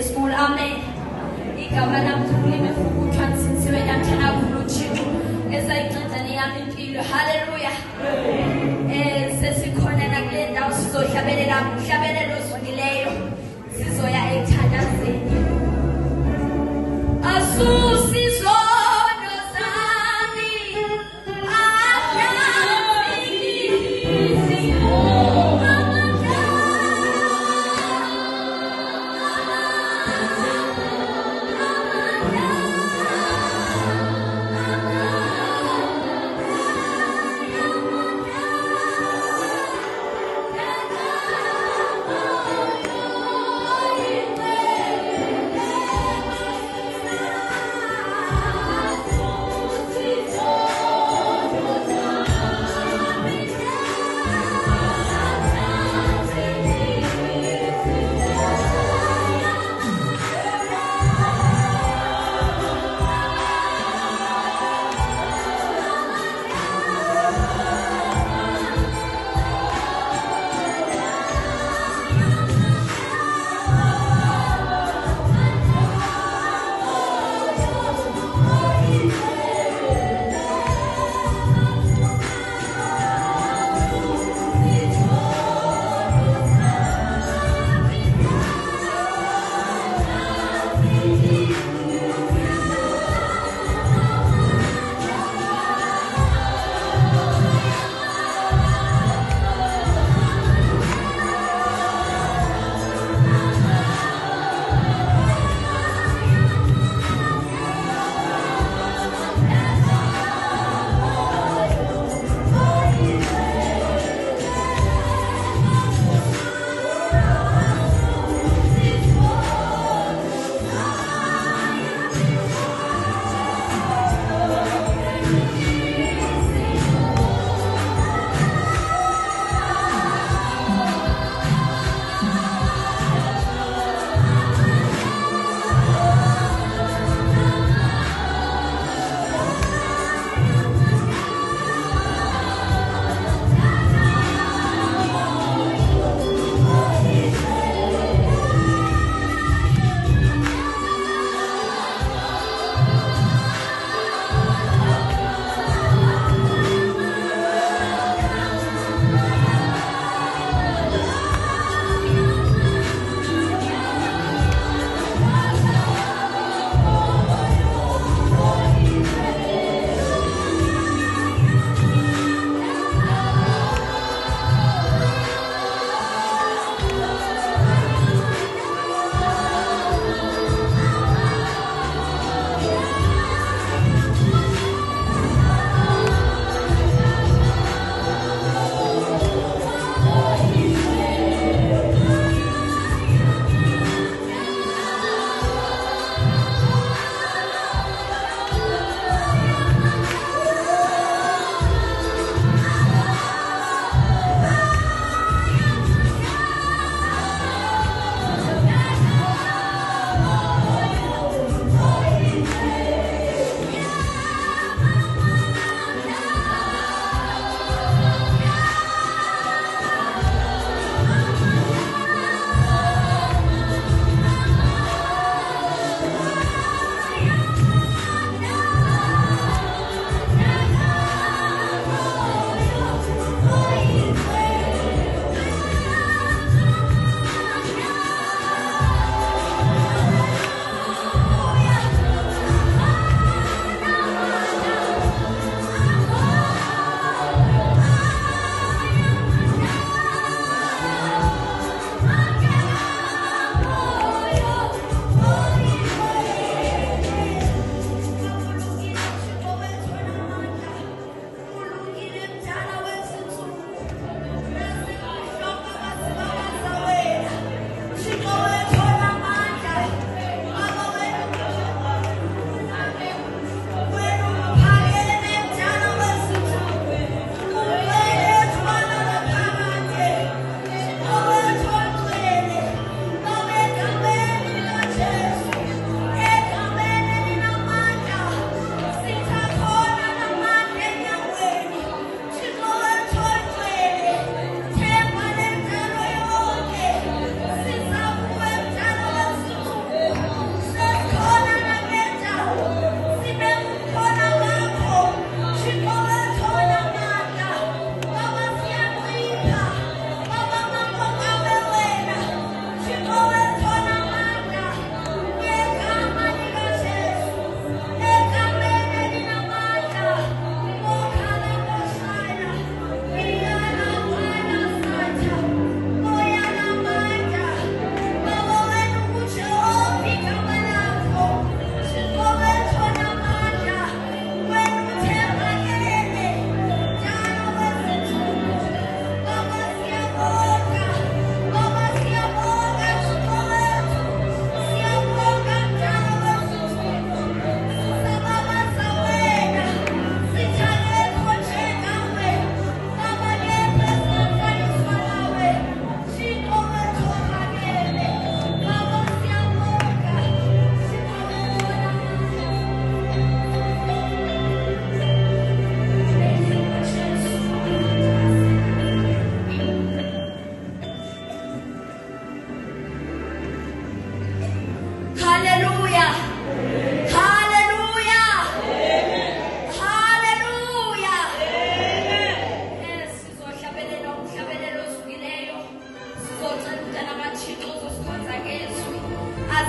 school. Amen. Igama lamthuli mefuku transisiwe namthana kuLuthixo. Esayixetshani yami impilo. Hallelujah. Sesikhona nakule ndawo sizohlabelela umhlabelelo ozwinileyo. Sizoya ethandazeni. Asusizwe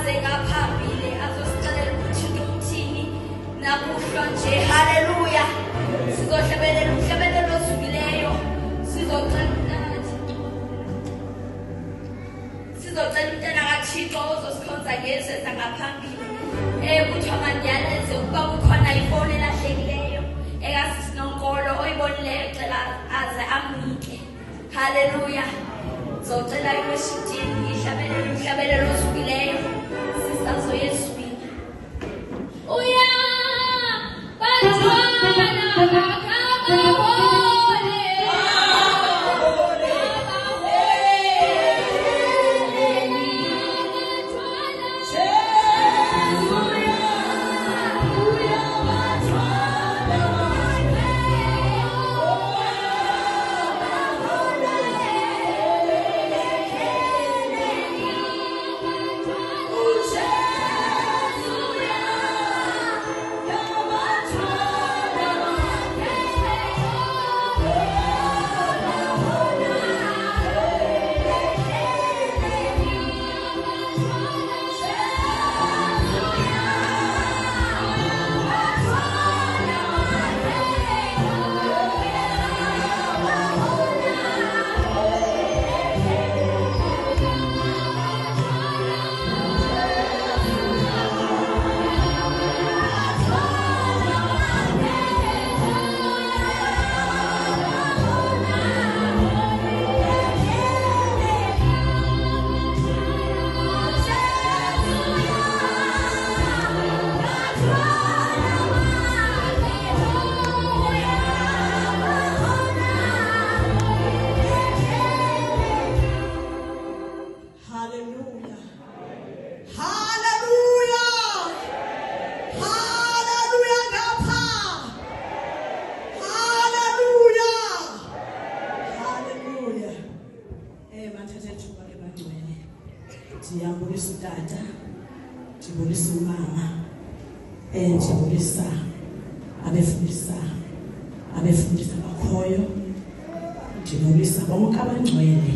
aze ngaphambili azosixelela ukuthi uthini nakuhlwa nje. Haleluya. Sizohlabelela umhlabelelo osukileyo. Sizocela umntana kaThixo ozosikhonza ngezwe ngaphambili. Kuthiwa mandiyaleze ukuba kukhona ifoni elahlekileyo ekasisinonkolo oyibonileyo cela aze amnike. Haleluya. Zocela i-worship team ihlabelele umhlabelelo osukileyo sisazo yeswini. Uya bantwana bakabahole. Ndiyambulisa utata, ndibulisa umama, ndibulisa abefundisa bakhoyo, ndibulisa bonke abangcwele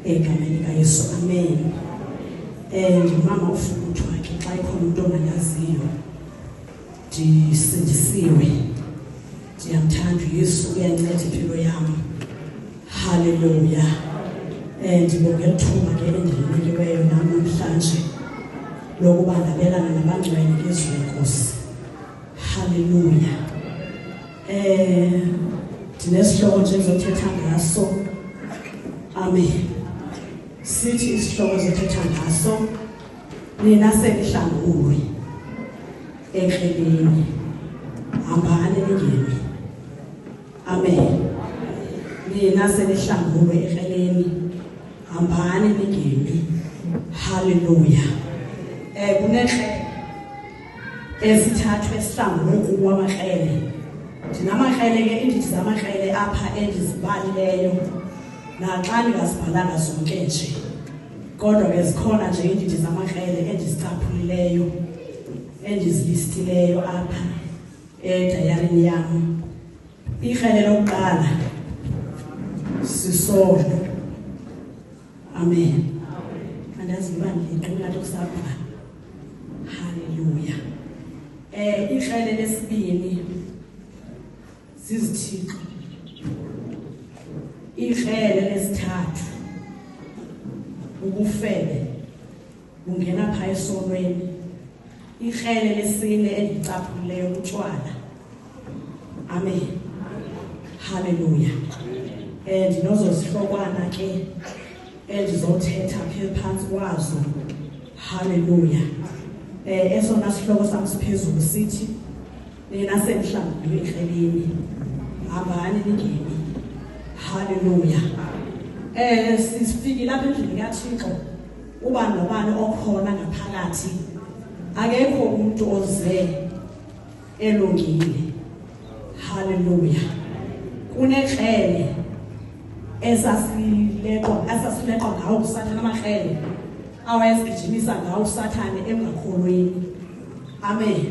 egameni likaYesu. Amen. Ndimama ufukuthwa ke xa ikhona umuntu ongayaziyo ndisindisiwe. Ndiyamthanda uYesu, uyanceda impilo yam. Haleluya. Ndibonge ithuba ke endilinikiweyo namhlanje lokuba ngabelana nabangcwele ngezwi lenkosi. Haleluya. Ndinesihloko nje ngizothetha ngaso. Amen. Sithi isihloko ezothetha ngaso, nina senihlangulwe ekreleni, hambani ningemi. Amen. Nina senihlangulwe ekreleni, hambani ningemi. Haleluya. Kunekrele esithathu esihlangulwe kuwo amakrele. Ndinamakrele ke indidi zamakrele apha endizibalileyo, naxa ndingazibhalanga zonke nje, kodwa ke zikhona nje indidi zamakrele endizicaphulileyo endizilistileyo apha edayarini yam. Ikrele lokuqala sisolo. Amen. Andazi uba ndiqina kusapha. Haleluya. Ikrele lesibini sizithixo. Ikrele lesithathu ubufebe ungena pha esonweni. Ikrele lesine endicaphulileyo utshwala. Amen. Haleluya. Ndinozosihlokwana ke endizothetha phantsi kwazo. Haleluya. Esona sihloko sam siphezulu sithi, nina senihlangulwe ekreleni, hambani ningemi. Haleluya. Sisifikile lapha endlini kaThixo, uba nobani okhona ngaphakathi, akekho umuntu oze elungile. Haleluya. Kunekrele esasileqwa ngawo uSathane, amakrele awayezigijimisa ngawo uSathane emngakholweni. Amen.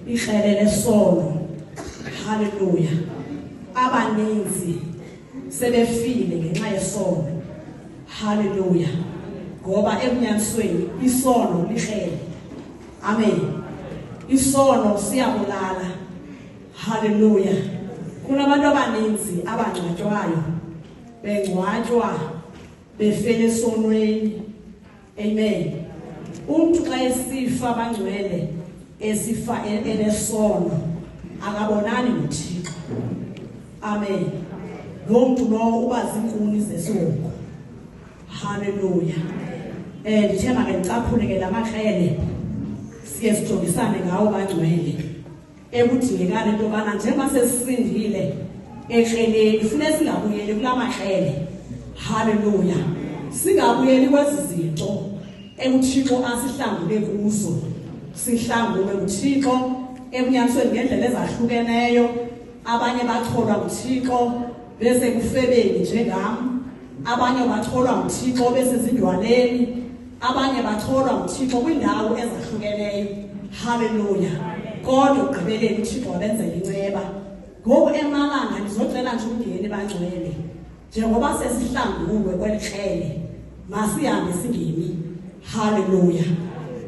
Ikrele lesono. Haleluya. Abaninzi sebefile ngenxa yesono. Haleluya. ngoba ebunyanisweni isono lihlele. Amen. Isono siyabulala. Hallelujah. Kunabantu abaninzi abangcwatshwayo bengcwatshwa befele esonweni. Amen. Umuntu xa esifa bangcwele esifa enesono akabonani noThixo. Amen. Lo muntu lo uba zinkuni zesongo. Hallelujah. Ndithemba ke ndicaphule ke lamahlele siye sijogisane ngawo bangcwele ekudingekana into bana njengoba sesisindile ehleleni kufanele singabuyeli kulamahlele. Hallelujah. Singabuyeli kwezi zinto ekuThixo asihlangule kuzo. Sihlangule kuThixo ebunyanisweni ngendlela ezahlukeneyo. Abanye batholwa nguThixo bese kufebeni njengami. Abanye batholwa nguThixo bese zindwaleni. Abanye batholwa nguThixo kwindawo ezahlukeneyo. Hallelujah. Kodwa ugqibeleni uThixo wabenzela inceba. Ngoku emalanga ndizocela nje umngeni bangcwele. Njengoba sesihlanguwe kwelihlele masihambe singemi. Hallelujah.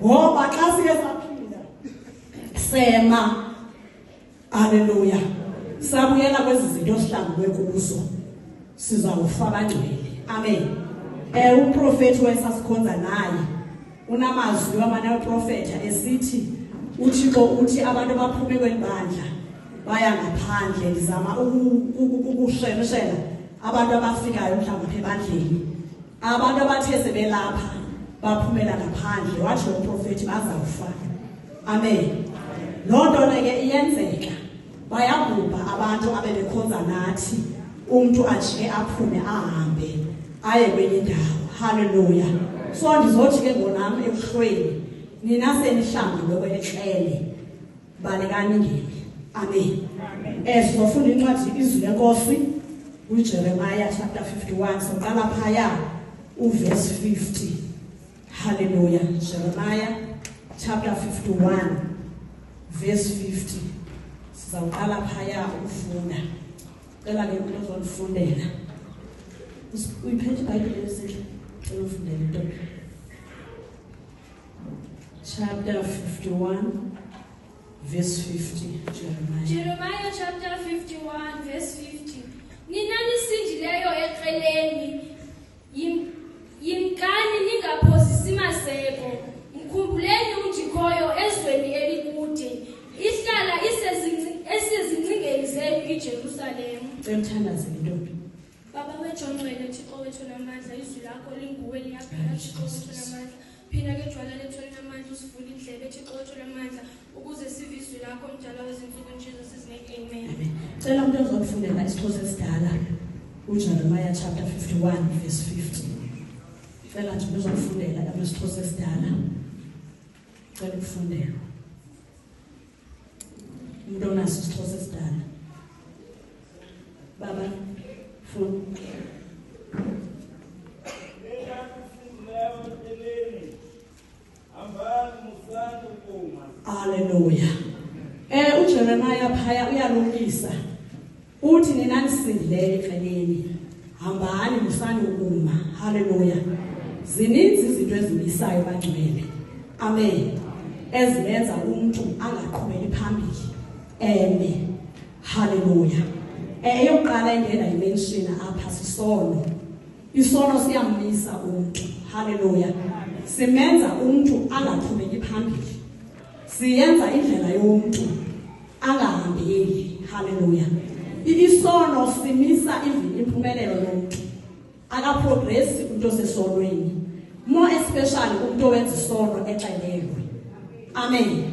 Ngoba xa siye saphila sema. Hallelujah. Sabuyela kwezi zinto sihlanguwe kuzo sizawufa bangcwele. Amen. Uprofeti wesasikhonza naye unamazwi wamanye abaprofeta esithi uThixo uthi abantu abaphume kwelibandla baya ngaphandle ndizama ukusheshela abantu abafikayo mhlawumbe ebandleni. Abantu abathe sebelapha baphumela ngaphandle wathi uprofeti bazawufa. Amen. Loo nto ke iyenzeka. Bayabhubha abantu abebekhonza nathi umuntu ajike aphume ahambe aye kwenye indawo. Hallelujah. So ndizothi ke ngonami ebuhlweni nina senihlangule kwelihlele balekani ngini. Amen. Sizofunda incwadi izwi lenkosi uJeremiah chapter 51 soqala phaya uverse 50. Hallelujah. Jeremiah chapter 51 verse 50. Sizawuqala phaya ukufunda. Cela ke umuntu ozolifundela. Uyiphethe iBhayibheli esihle. Cela ufundele into. Chapter 51 verse 50. Jeremiah chapter 51 verse 50. Nina nisindileyo eqeleni yimkani ningaphosisi maseko. Mkhumbuleni uJikhoyo ezweni elikude. Ihlala esezingcingeni zenu iJerusalem. Emthandaze intombi. Baba wethu ongcwele Thixo wethu namandla izwi lakho linguwe liyaphila Thixo wethu namandla. Phina ke jwala lethu linamandla usivule indlebe Thixo wethu namandla ukuze sive izwi lakho mdala wezinsuku Jesus name. Amen. Cela umuntu ozofundela isixhosa esidala uJeremiah chapter 51 verse 50. Cela nje uzofundela isixhosa esidala. Cela ukufundela. Umuntu onaso isixhosa esidala. Baba funda. Hallelujah. uJeremiah phaya uyalungisa. Uthi nina nisindileyo eqeleni hambani musani ukuma. Hallelujah. Zininzi izinto ezimisayo bangcwele. Amen. Ezimenza umuntu angaqhubeli phambili. Hallelujah. Eyokuqala engena imention apha sisono. Isono siyamisa umuntu. Hallelujah. Simenza umuntu angaqhubeli phambili. Siyenza indlela yomuntu angahambeli. Hallelujah. Isono simisa impumelelo yomuntu. Akaprogress umuntu osesonweni. More especially umuntu owenza isono exelelwe. Amen.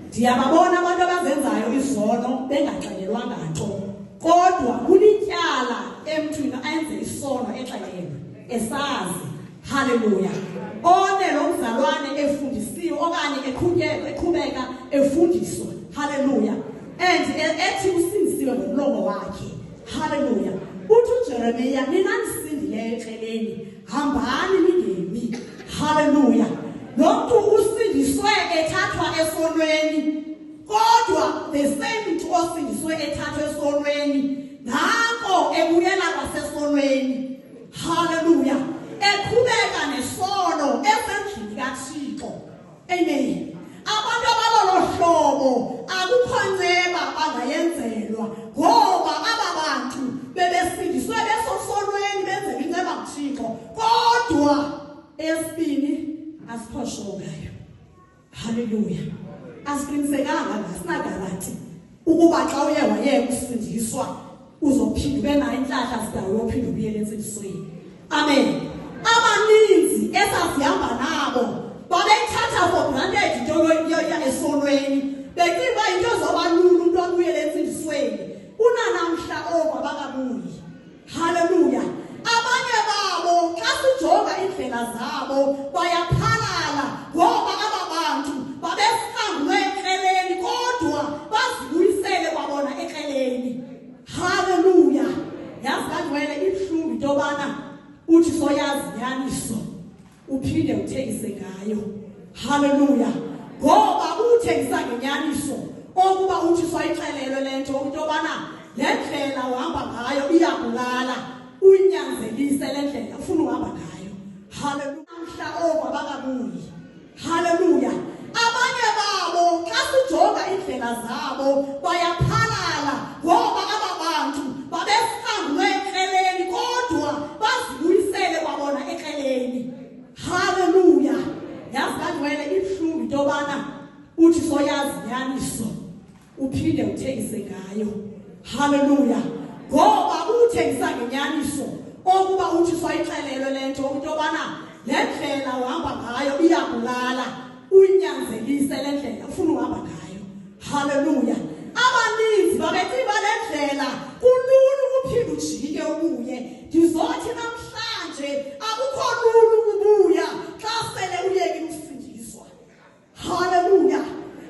Ndiyababona abantu abazenzayo isono bengaxelelwanga nto. Kodwa kulityala emthini ayenze isono exelelwe esazi. Hallelujah. One lo mzalwane efundisiwe okanye eqhubeka efundiswa. Hallelujah. And ethi usindisiwe ngomlomo wakhe. Hallelujah. Uthi uJeremiah nina nisindileyo eqeleni hambani ningemi. Hallelujah. Lokhu usindiswe ethathwa esonweni. Kodwa the same mntu osindiswe ethathwa esonweni nako ebuyela kwasesonweni. Hallelujah. Eqhubeka nesono eyesibini asiphoshwe ngayo. Hallelujah. Asiqinisekanga ngasinagarati ukuba xa uye wayeka usindiswa uzophinda ube nayo inhlahla sidayo uphinde ubuyele ensindisweni. Amen. Abaninzi esasihamba nabo babeyithatha for granted into yoya esonweni. Becinga into zobalula umuntu abuyele ensindisweni. Unanamhla obabakabuyi. Hallelujah. Abanye babo xa sijonga indlela zabo bayaphalala ngoba ababantu babesihambwe ekreleni kodwa bazibuyisele kwabona ekreleni. Hallelujah. Yazi kanjwele ibuhlungu into yobana uthi soyazi inyaniso uphinde uthengise ngayo. Hallelujah. Ngoba uthengisa ngenyaniso okuba uthi soyixelelwe lento into yobana le ndlela uhamba ngayo iyabulala uyinyanzelise le ndlela ufuna uhamba ngayo. Hallelujah. Mhla obabakabuyi. Hallelujah. Abanye babo xa sijonga indlela zabo bayaphalala ngoba ababantu babesihambwe ekreleni kodwa bazibuyisele kwabona ekreleni. Hallelujah. Yazi kanjwele ibuhlungu into yobana uthi soyazi inyaniso uphinde uthengise ngayo. Hallelujah. Ngoba uthengisa ngenyaniso okuba uthi soyixelelwe lento into yobana le ndlela uhamba ngayo iyabulala uyinyanzelise le ndlela ufuna uhamba ngayo. Hallelujah. Abaninzi babetsiba le ndlela kulula ukuphinde ujike ubuye. Ndizothi namhlanje akukho lula ukubuya xa sele uyeke usindiswa. Hallelujah.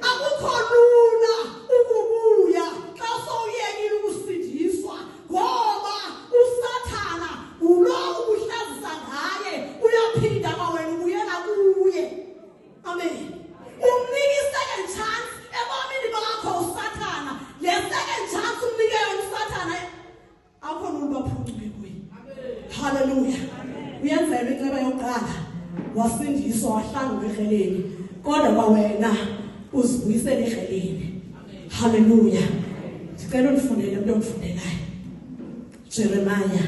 Akukho lula ukubuya xa sowuyekile ukusindiswa ngoba usathana uloku ubuhlazisa ngaye uyaphinda kwawena ubuyela kuye. Amen. Umnika i-second chance ebomini bakho usathana. Le second chance umnike yona usathana akho lula baphume kuye. Hallelujah. Uyenzela inxeba yokuqala wasindiswa wahlangwa ekreleni kodwa kwawena uzibuyisele ekreleni. Hallelujah. Sicela undifundele into ondifundelayo. Jeremiah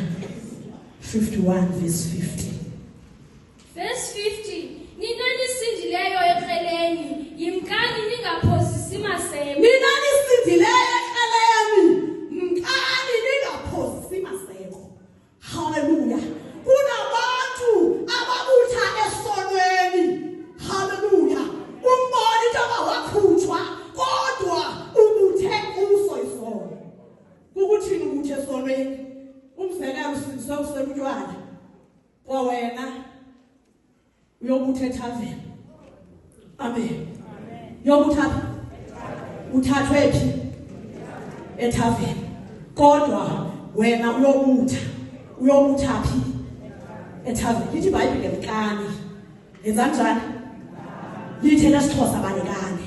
51 verse 50. Verse 50. Nina nisindileyo ekreleni yimkani ningaphosisi maseko. Nina nisindileyo ekreleni mkani ningaphosisi maseko. Hallelujah. Kunabantu ababutha esonweni. Hallelujah. Umboni into wakhutshwa kodwa ubuthe kuso isono. Kukuthini ubuthe esonweni? Umzekelo usindiswe uselutshwana kwawena uyobutha ethaveni. Amen. Uyobutha uthathwe phi? Ethaveni. Kodwa wena uyobutha phi? Ethaveni. Lithi iBhayibhile mkani. Yenza njani? Lithi lesixhosa balekane.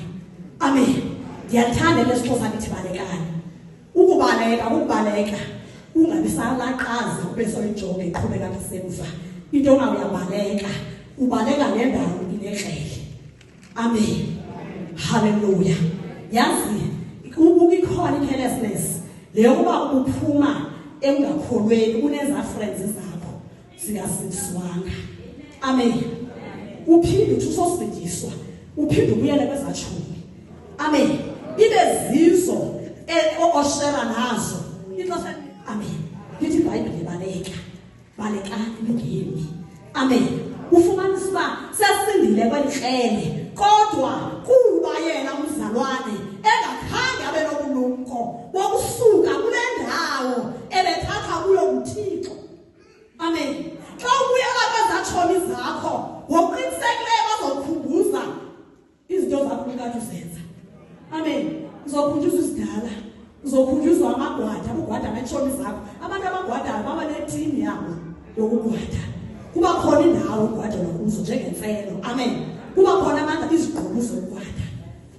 Amen. Ndiyalithanda lesixhosa lithi balekane. Ukubaleka ungabi salaqaza ube soyijonga iqhubeka ngasemva. Into ongayabaleka ubaleka nendawo inekrele. Amen. Hallelujah. Yazi ikhona i-carelessness leyo kuba uphuma engakholweni uneza friends zakho singasindiswanga. Amen. Uphinde uthi usosindiswa uphinde ubuyele kwezachumi. Amen. Ibe zizo oshera nazo. Amen. Lithi iBhayibhile balekani ningemi. Amen. Ufumanisa uba sesindile kwelikrele kodwa kuba yena umzalwane engakhange abe nobulumko bokusuka kule ndawo ebethatha kuyo uThixo. Amen. Xa ubuyela kwezatshomi zakho ngokuqinisekileyo bazokukhumbuza izinto zakho ekade uzenza. Amen. Uzokhunjuzwa isidala, uzokhunjuzwa amagwada, abugwada betshoni zakho. Abantu abagwadayo baba netimu yabo yokugwada. Kuba khona indawo ugwada kuzo njengemfelo. Amen. Kuba khona abantu izigqubu zokugwada.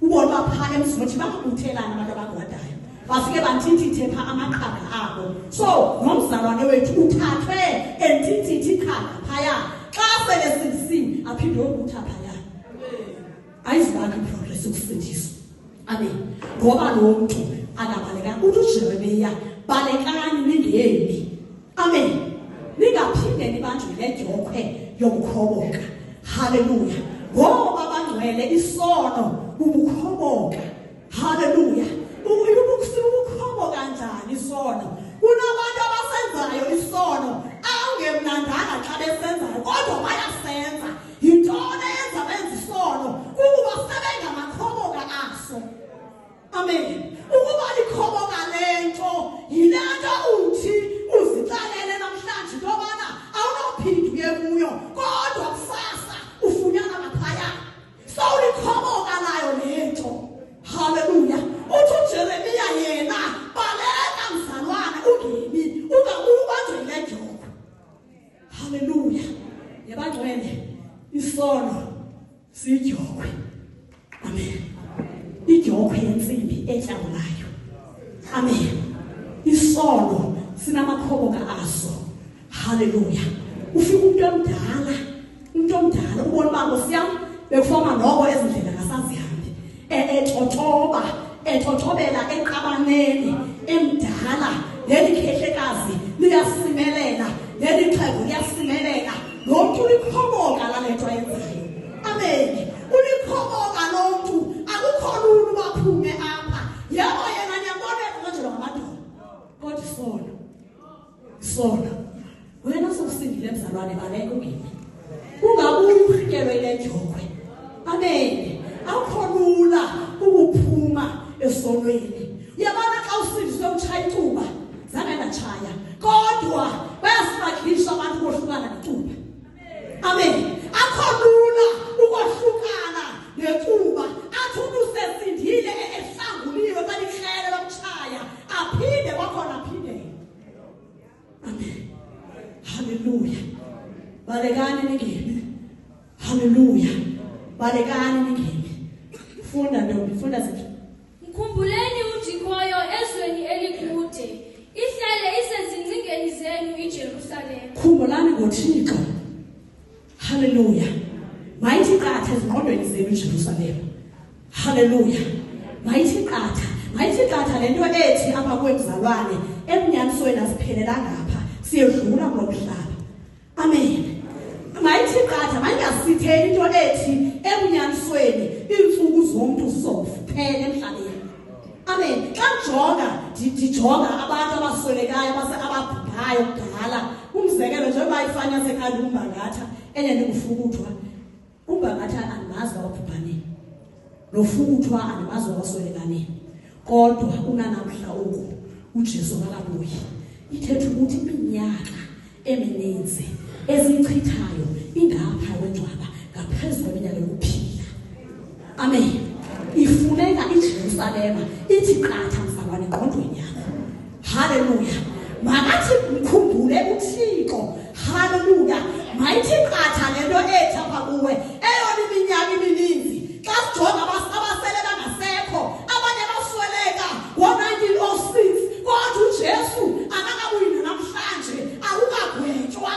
Ubona bapha emzini bakubuthelana abantu abagwadayo. Bafike bantithithe pha amaqhaga abo. So nomzalwane wethu uthathwe entithithi iqhaga phaya. Xa sele sindisini aphinde yokutha phaya. Ayizibakho progress ukusindiswa. Amen. Ngoba lo muntu akabalekanga. Uthi uJeremiya balekani ningemi. Amen. Ningaphinde nibanjwe le dyokwe yokukhoboka. haleluya ngoba bangcwele isono ubukhoboka haleluya ubukhoboka kanjani isono kunabantu abasenzayo isono angemnandanga xa besenzayo kodwa bayasenza yintona yenza benza isono ukuba sebengamakhoboka aso amen ukuba likhoboka lento yilento uthi uzixalele namhlanje intobana awunophinde uye kuyo kodwa kusasa ufunyana maphaya sawulikhoboka nayo lento haleluya uthi uJeremiya yena baleka mzalwane ungemi ubanjwe ngenjongo haleluya yabangcwele isono sijokwe amen ijokwe yensimbi ehlabulayo amen isono sinamakhoboka aso haleluya ufika umuntu omdala ubona babo siyami bekufoma noko ezindlela kasazihambe etothobela eqabaneni emdala leli khehlekazi liyasimelela leli xhego liyasimelela lonke ulikhoboka lalento ayenzayo amen ulikhoboka lonke akukho lulu baphume apha yebo yena nyambonela kanjalo ngamadoda kodwa isono wena sokusindile mzalwane baleke ungene ungabuyi ufikelwe ile njokwe amen akukho lula ukuphuma esonweni yabona xa usindiswe utshaya icuba zange ndachaya kodwa bayasibakhisha abantu bohlukana necuba amen akukho lula ukwahlukana necuba athi umuntu usesindile ehlanguliwe xa lihlele lokuchaya aphinde kwakhona aphinde amen haleluya balekani ningene haleluya balekani ningene funda ntombi funda zithi mkhumbuleni uJikhoyo ezweni elikude ihlale isezingcingeni zenu iJerusalem khumbulani ngoThixo haleluya mayithi qatha ezingqondweni zenu iJerusalem haleluya mayithi qatha lento ethi apha kwemzalwane emnyanisweni asiphelelanga apha siyedlula kulomhlaba amen mayithi qatha mayingasitheli into ethi emnyanisweni iintsuku zomuntu zizokuphela emhlabeni amen xa ndijonga abantu abaswelekayo ababhubhayo kudala umzekelo njengoba ifani yasekhanda uMbangatha enye ndingufukuthwa uMbangatha andimazi wabhubhaneni nofukuthwa andimazi wabaswelekaneni kodwa unanamhla oku uJesu akabuyi ithetha ukuthi iminyaka emininzi ezichithayo ingapha kwengcwaba ngaphezulu kweminyaka yokuphila amen ifuneka iJerusalema ithi qatha mzalwane engqondweni yakho haleluya makathi mkhumbule uThixo haleluya mayithi qatha lento ethi apha kuwe eyona iminyaka emininzi xa sijonga abasele bangasekho abanye basweleka ngo-1906 kodwa uJesu akakabuyi namhlanje awukagwetshwa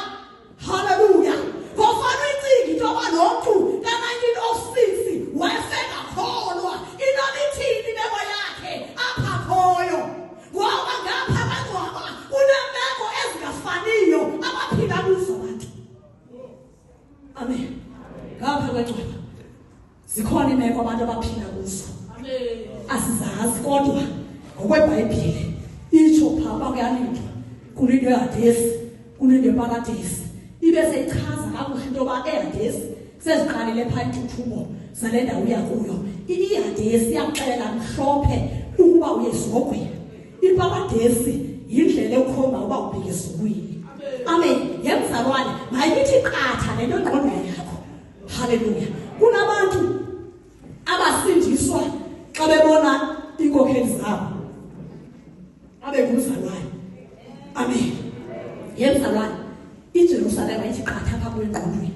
haleluya ngofana uyicinga into yoba lo mntu ka-1906 wayefeka kholwa inomithini imeko yakhe apha khoyo ngoba ngapha kangcwaba kuneemeko ezingafaniyo abaphila kuzo abantu amen ngapha kwengcwaba zikhona iimeko abantu abaphila kuzo asizazi kodwa ngokweBhayibhile itsho phaa uba kuyalindwa kulindwe eHadesi kulindwe eParadesi ibe seyichaza kakuhle into yoba eHadesi seziqalile phaa intuthubo zale ndawo uya kuyo iHadesi iyakuxelela mhlophe ukuba uye ezulogweni iParadesi yindlela ekhomba uba ubheke ezulwini amen yemzalwane mayithi qatha lento engqondweni yakho haleluya kunabantu abasindiswa xa bebona iinkokheli zabo abengumzalwane amen yemzalwane iJerusalem ithi qatha apha kwengqondweni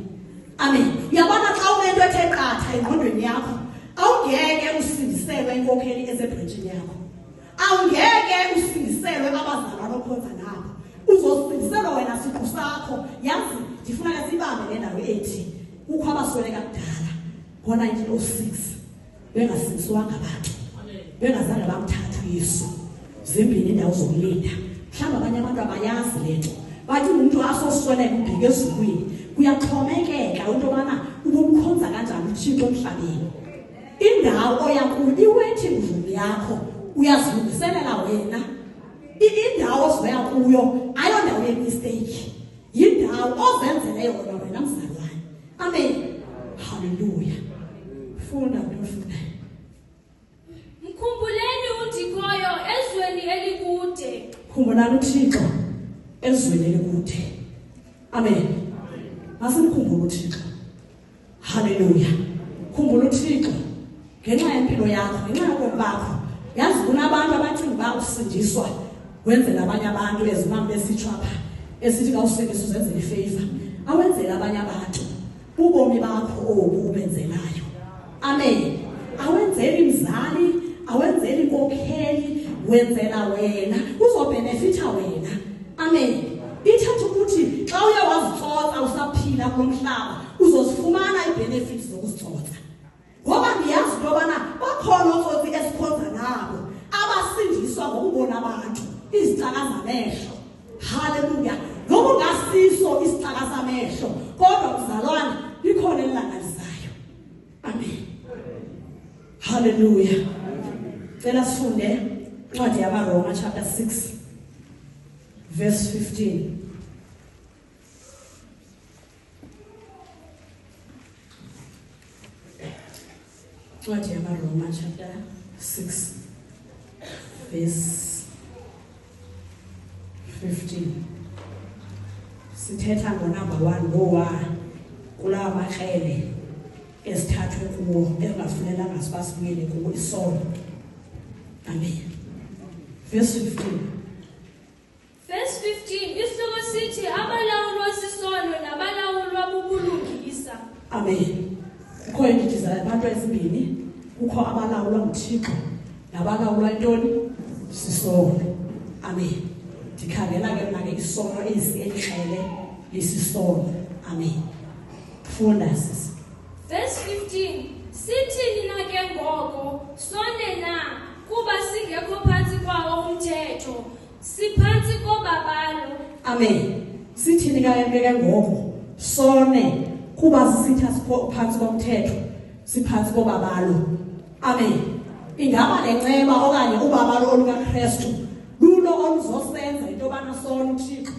amen uyabona xa unento ethe qatha engqondweni yakho awungeke usindiselwe inkokheli esebhrentshini yakho awungeke usindiselwe abazalwane okhonza nabo uzosindiselwa wena siqu sakho yazi ndifuna ke sibambe le ndawo ethi kukho abasweleka kudala ngo-1906 bengasindiswanga abantu bengazange bamthatha uYesu zimbini indawo zokulinda mhlawumbe abanye abantu abayazi lento bathi umuntu asosweleka ubheke ezulwini kuyaxhomekeka into yobana nguThixo emhlabeni. Indawo oyakuyo iwaiting room yakho uyazilungiselela wena. Indawo ozoya kuyo ayondawo yemistake. Yindawo ozenzele yona wena mzalwane. Amen. Hallelujah. Funda ngofunda. Mkhumbuleni uThixoyo ezweni elikude. Khumbulani uThixo ezweni elikude. Amen. Masimkhumbule uThixo. Hallelujah. Khumbula uThixo ngenxa yempilo yakho, ngenxa yobomi bakho. Yazi kunabantu abacinga bakusindiswa wenzela abanye abantu ezimami besitsho apha esithi kawusindiswa uzenzele ifavor. Awenzela abanye abantu ubomi bakho obenzelayo. Amen. Awenzeli imzali, awenzeli inkokheli, wenzela wena, uzobenefita wena. Amen. Ithatha ukuthi xa uye wazixoxa usaphila kulomhlaba uzozifumana ibenefits zokuzixoxa. Ngoba ngiyazi into yobana bakhona otsotsi esikhonza nabo abasindiswa ngokubona abantu izicaka zamehlo. Hallelujah. Ngoba ungasiso isicaka samehlo kodwa mzalwane likhona elilangalisayo. Amen. Hallelujah. Cela sifunde incwadi yabaRoma chapter 6 verse 15. Incwadi yabaRoma chapter 6 verse 15. Sithetha ngo-number 1 ngowa kulawa makrele esithathwe kuwo engafunelanga sibasibuyele kuwo isono. Amen. Verse 15. Verse 15 isihloko sithi abalawulwa sisono nabalawulwa bubulungisa. Amen. Kukho indidi zabantu ezimbini, kukho abalawulwa nguThixo nabalawulwa intoni sisono. Amen. Ndikhangela ke mna ke isono elihlele lesisono. Amen. Funda sisi. Verse 15 sithini na ke ngoko sone na kuba singekho phansi kwawo umthetho siphansi kobabalo. Amen. Sithini ke ngoko sone kuba sisitha phansi komthetho siphansi kobabalo. Amen. Ingaba lenceba okanye ubabalo olukaKristu lulo oluzosenza into yobana sona uThixo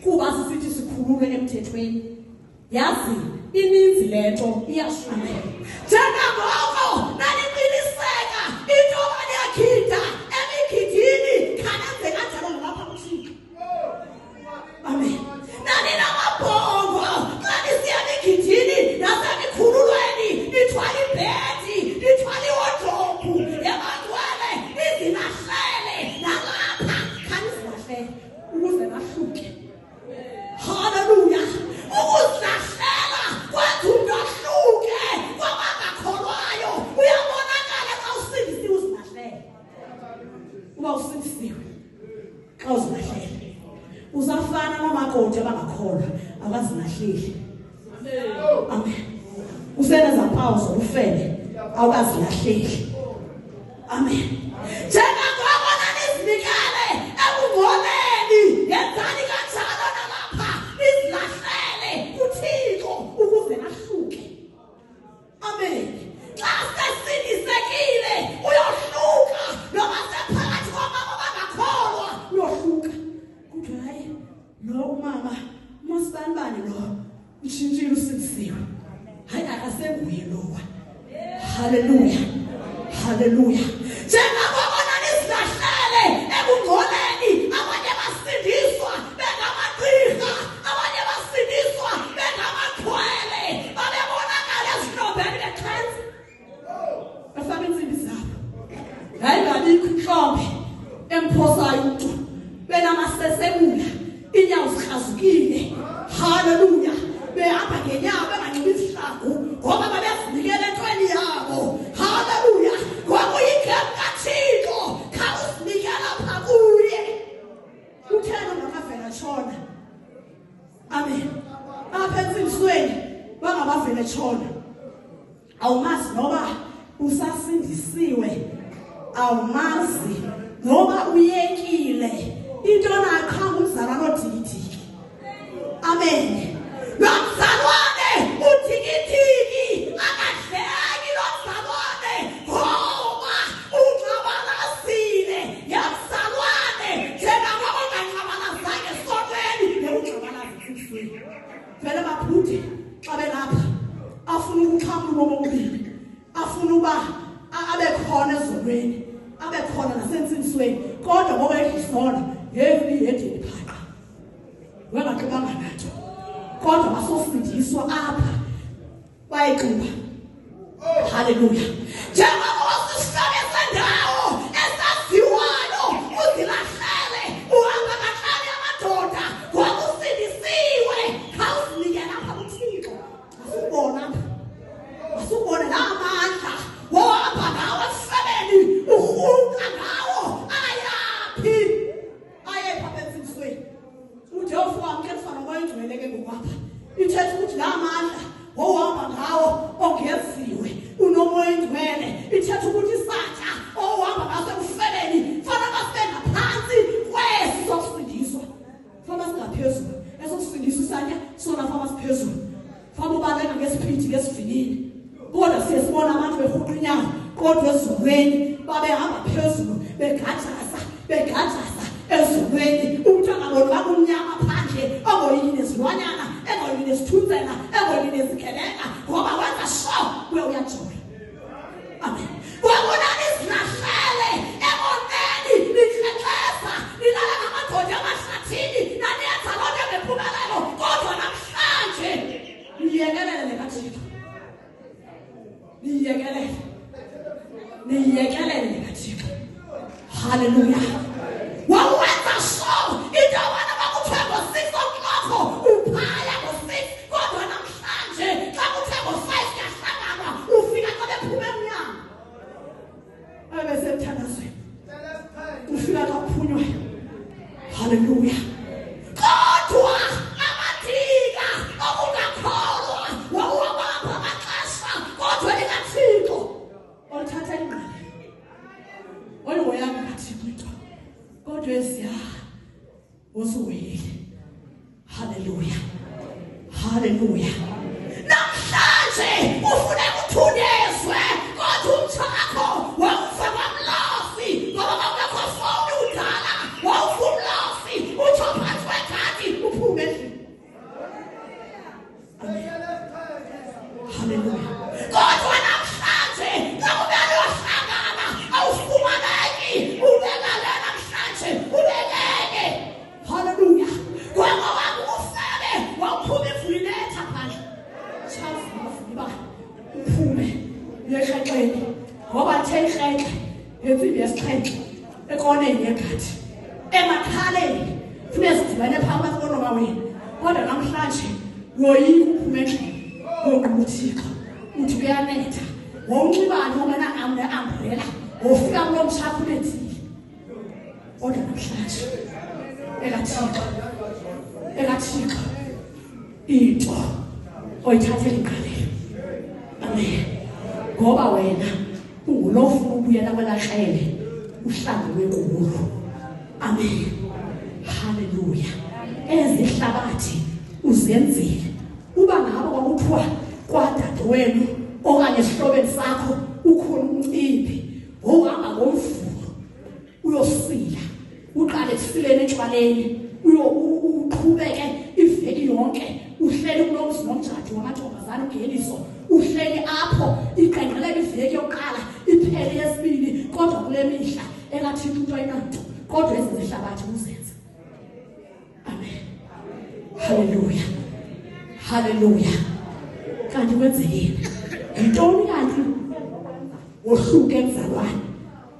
kuba sisithi sikhulule emthethweni. Yazi ininzi lento iyashaya. Njengangoko naniqiniseka into abayakhitha emikhithini khanenze kanjalo lapha kuThixo. Amen. Nani namabhongo xa nisiya emikhithini nasemikhululweni nithwala ibhedi nithwala iwodrophu yabantwele izinahlele nalapha khanizilahlele ukuze nahluke. Hallelujah. Ukuzilahlela kwenza umuntu ahluke kwabangakholwayo. Uyabonakala xa usindisiwe uzilahlele. Uba usindisiwe xa uzilahlele uzafana nomakoti abangakholwa abazilahleli. Amen. Usenza mpawu zokufele awukazilahleli. Amen. Njengangoko nanizinikele ekungoleni yenzani kanjalo nalapha nizilahlele kuThixo ukuze nahluke. Amen. Xa sesindisekile uyohluka noma sephakathi kwamama abangakholwa uyohluka. Kuthiwa hayi lo umama masibanibani lo utshintshile usindisiwe. Hayi akasenguye lowa. Hallelujah. Hallelujah. Njengangoko nanizilahlele ekungcoleni abanye basindiswa bengamagqirha abanye basindiswa bengamakhwele babebonakala ezihlobeni bekhenza bafaka insimbi zabo. Yayingabikho inhlombe emphosayo umuntu benamasesemula inyawo zikrazukile. Hallelujah. Behamba ngenyawo benganxibi izihlangu ngoba babezinikele entweni yabo. Hallelujah. Kwakuyigama kaThixo khawusinikela pha kuye. Uthena ngakavela tshona. Amen. Apha entsingisweni bangabavele tshona. Awumazi noba usasindisiwe. Awumazi noba uyekile. Into nakhanga umzalwane odikidiki. Amen. Lomzalwane udikidiki afuna okubili afuna uba abe khona ezolweni abe khona nasensizweni kodwa ngoba edisona yevini yedini phaqa wengaxibanga nathi kodwa basofundiswa apha bayixuba haleluya njengoba sisihlale sendawo esaziwayo uzilahlele uhamba kahlale amadoda kwakusindisiwe khawuzinike lapha kuThixo asubona la amandla wohamba ngawo esifebeni uhuka ngawo ayaphi ayepha bensizweni uJehova wamkhetha ngokwengcwele ke ngokwapha ithetha ukuthi la amandla wohamba ngawo ongeziwe unomoya engcwele ithetha ukuthi isatha ohamba ngaso esifebeni fana basenga phansi kweso sokusindiswa fana singaphezulu esokusindiswa isantya sona fana siphezulu fana ubaleka ngesiphithini ngesivinini kodwa siyasibona abantu behuqa inyawo kodwa ezulweni babehamba phezulu begajaza ezulweni umuntu angaboni bakumnyama phandle angoyini nezilwanyana engoyini nesithunzela engoyini nezikhelenga ngoba wenza sho uyajola amen wabonani izilahlele emoneni lihlexesa lilala ngamadoda amahlathini naniyenza lonke ngempumelelo kodwa namhlanje niyekelele kaThixo niyekelele kaThixo haleluya wawenza sho into abana bakuthiwa ngo-6 o'clock uphaya ngo-6 kodwa namhlanje xa kuthiwa ngo-5 kuyahlanganwa ufika xa bephuma emnyango abesemthandazweni ufika xa kuphunywayo haleluya kodwa amadika okungakholwa wawuwabamba amaxesha kodwa likaThixo olithatha ingqali olihoyanga kaThixo into kodwa esiya usuwile haleluya namhlanje ufuna ukuthunyezwe kodwa umthakho wawufa kwamlosi ngoba kwakho foni udala wawufa umlosi utsho phansi kwegadi uphume endlini haleluya kodwa namhlanje xa kumele uyohlangana awufumaneki ubekale namhlanje ubekeke haleluya kwaba wakufebe wawuphuma ivuletha phandle chaziba uphume yexexeni ngoba thexexe yentsimbi yesixhenxe ekoneni yegadi emakhaleni funeka sidibane phakathi konoma wena kodwa namhlanje yoyika uphume endlini yokuthixo uthi kuyanetha wonxibana ungena ne-umbrella wofika kulo mshapho unethile kodwa namhlanje ekathixo into oyithathela ingqalelo amen ngoba wena ungulofuna ukubuyela kwelahlele uhlanga lwenkulu amen haleluya ezihlabathi uzenzile uba ngabo kwakuthiwa kwadadewenu okanye esihlobeni sakho ukhona umcimbi ohamba ngomvulo uyosila uqale esifileni etshwaleni uqhubeke iveki yonke uhleli kulomzi nomjaji wamantombazane ungeniso uhleli apho iqenqeleka iveki yokuqala iphele yesibili kodwa kule mihla engathixo into ayinanto kodwa ezihlabathi uzenze amen haleluya kanti kwenzekile yintoni kanti wohluke mzalwane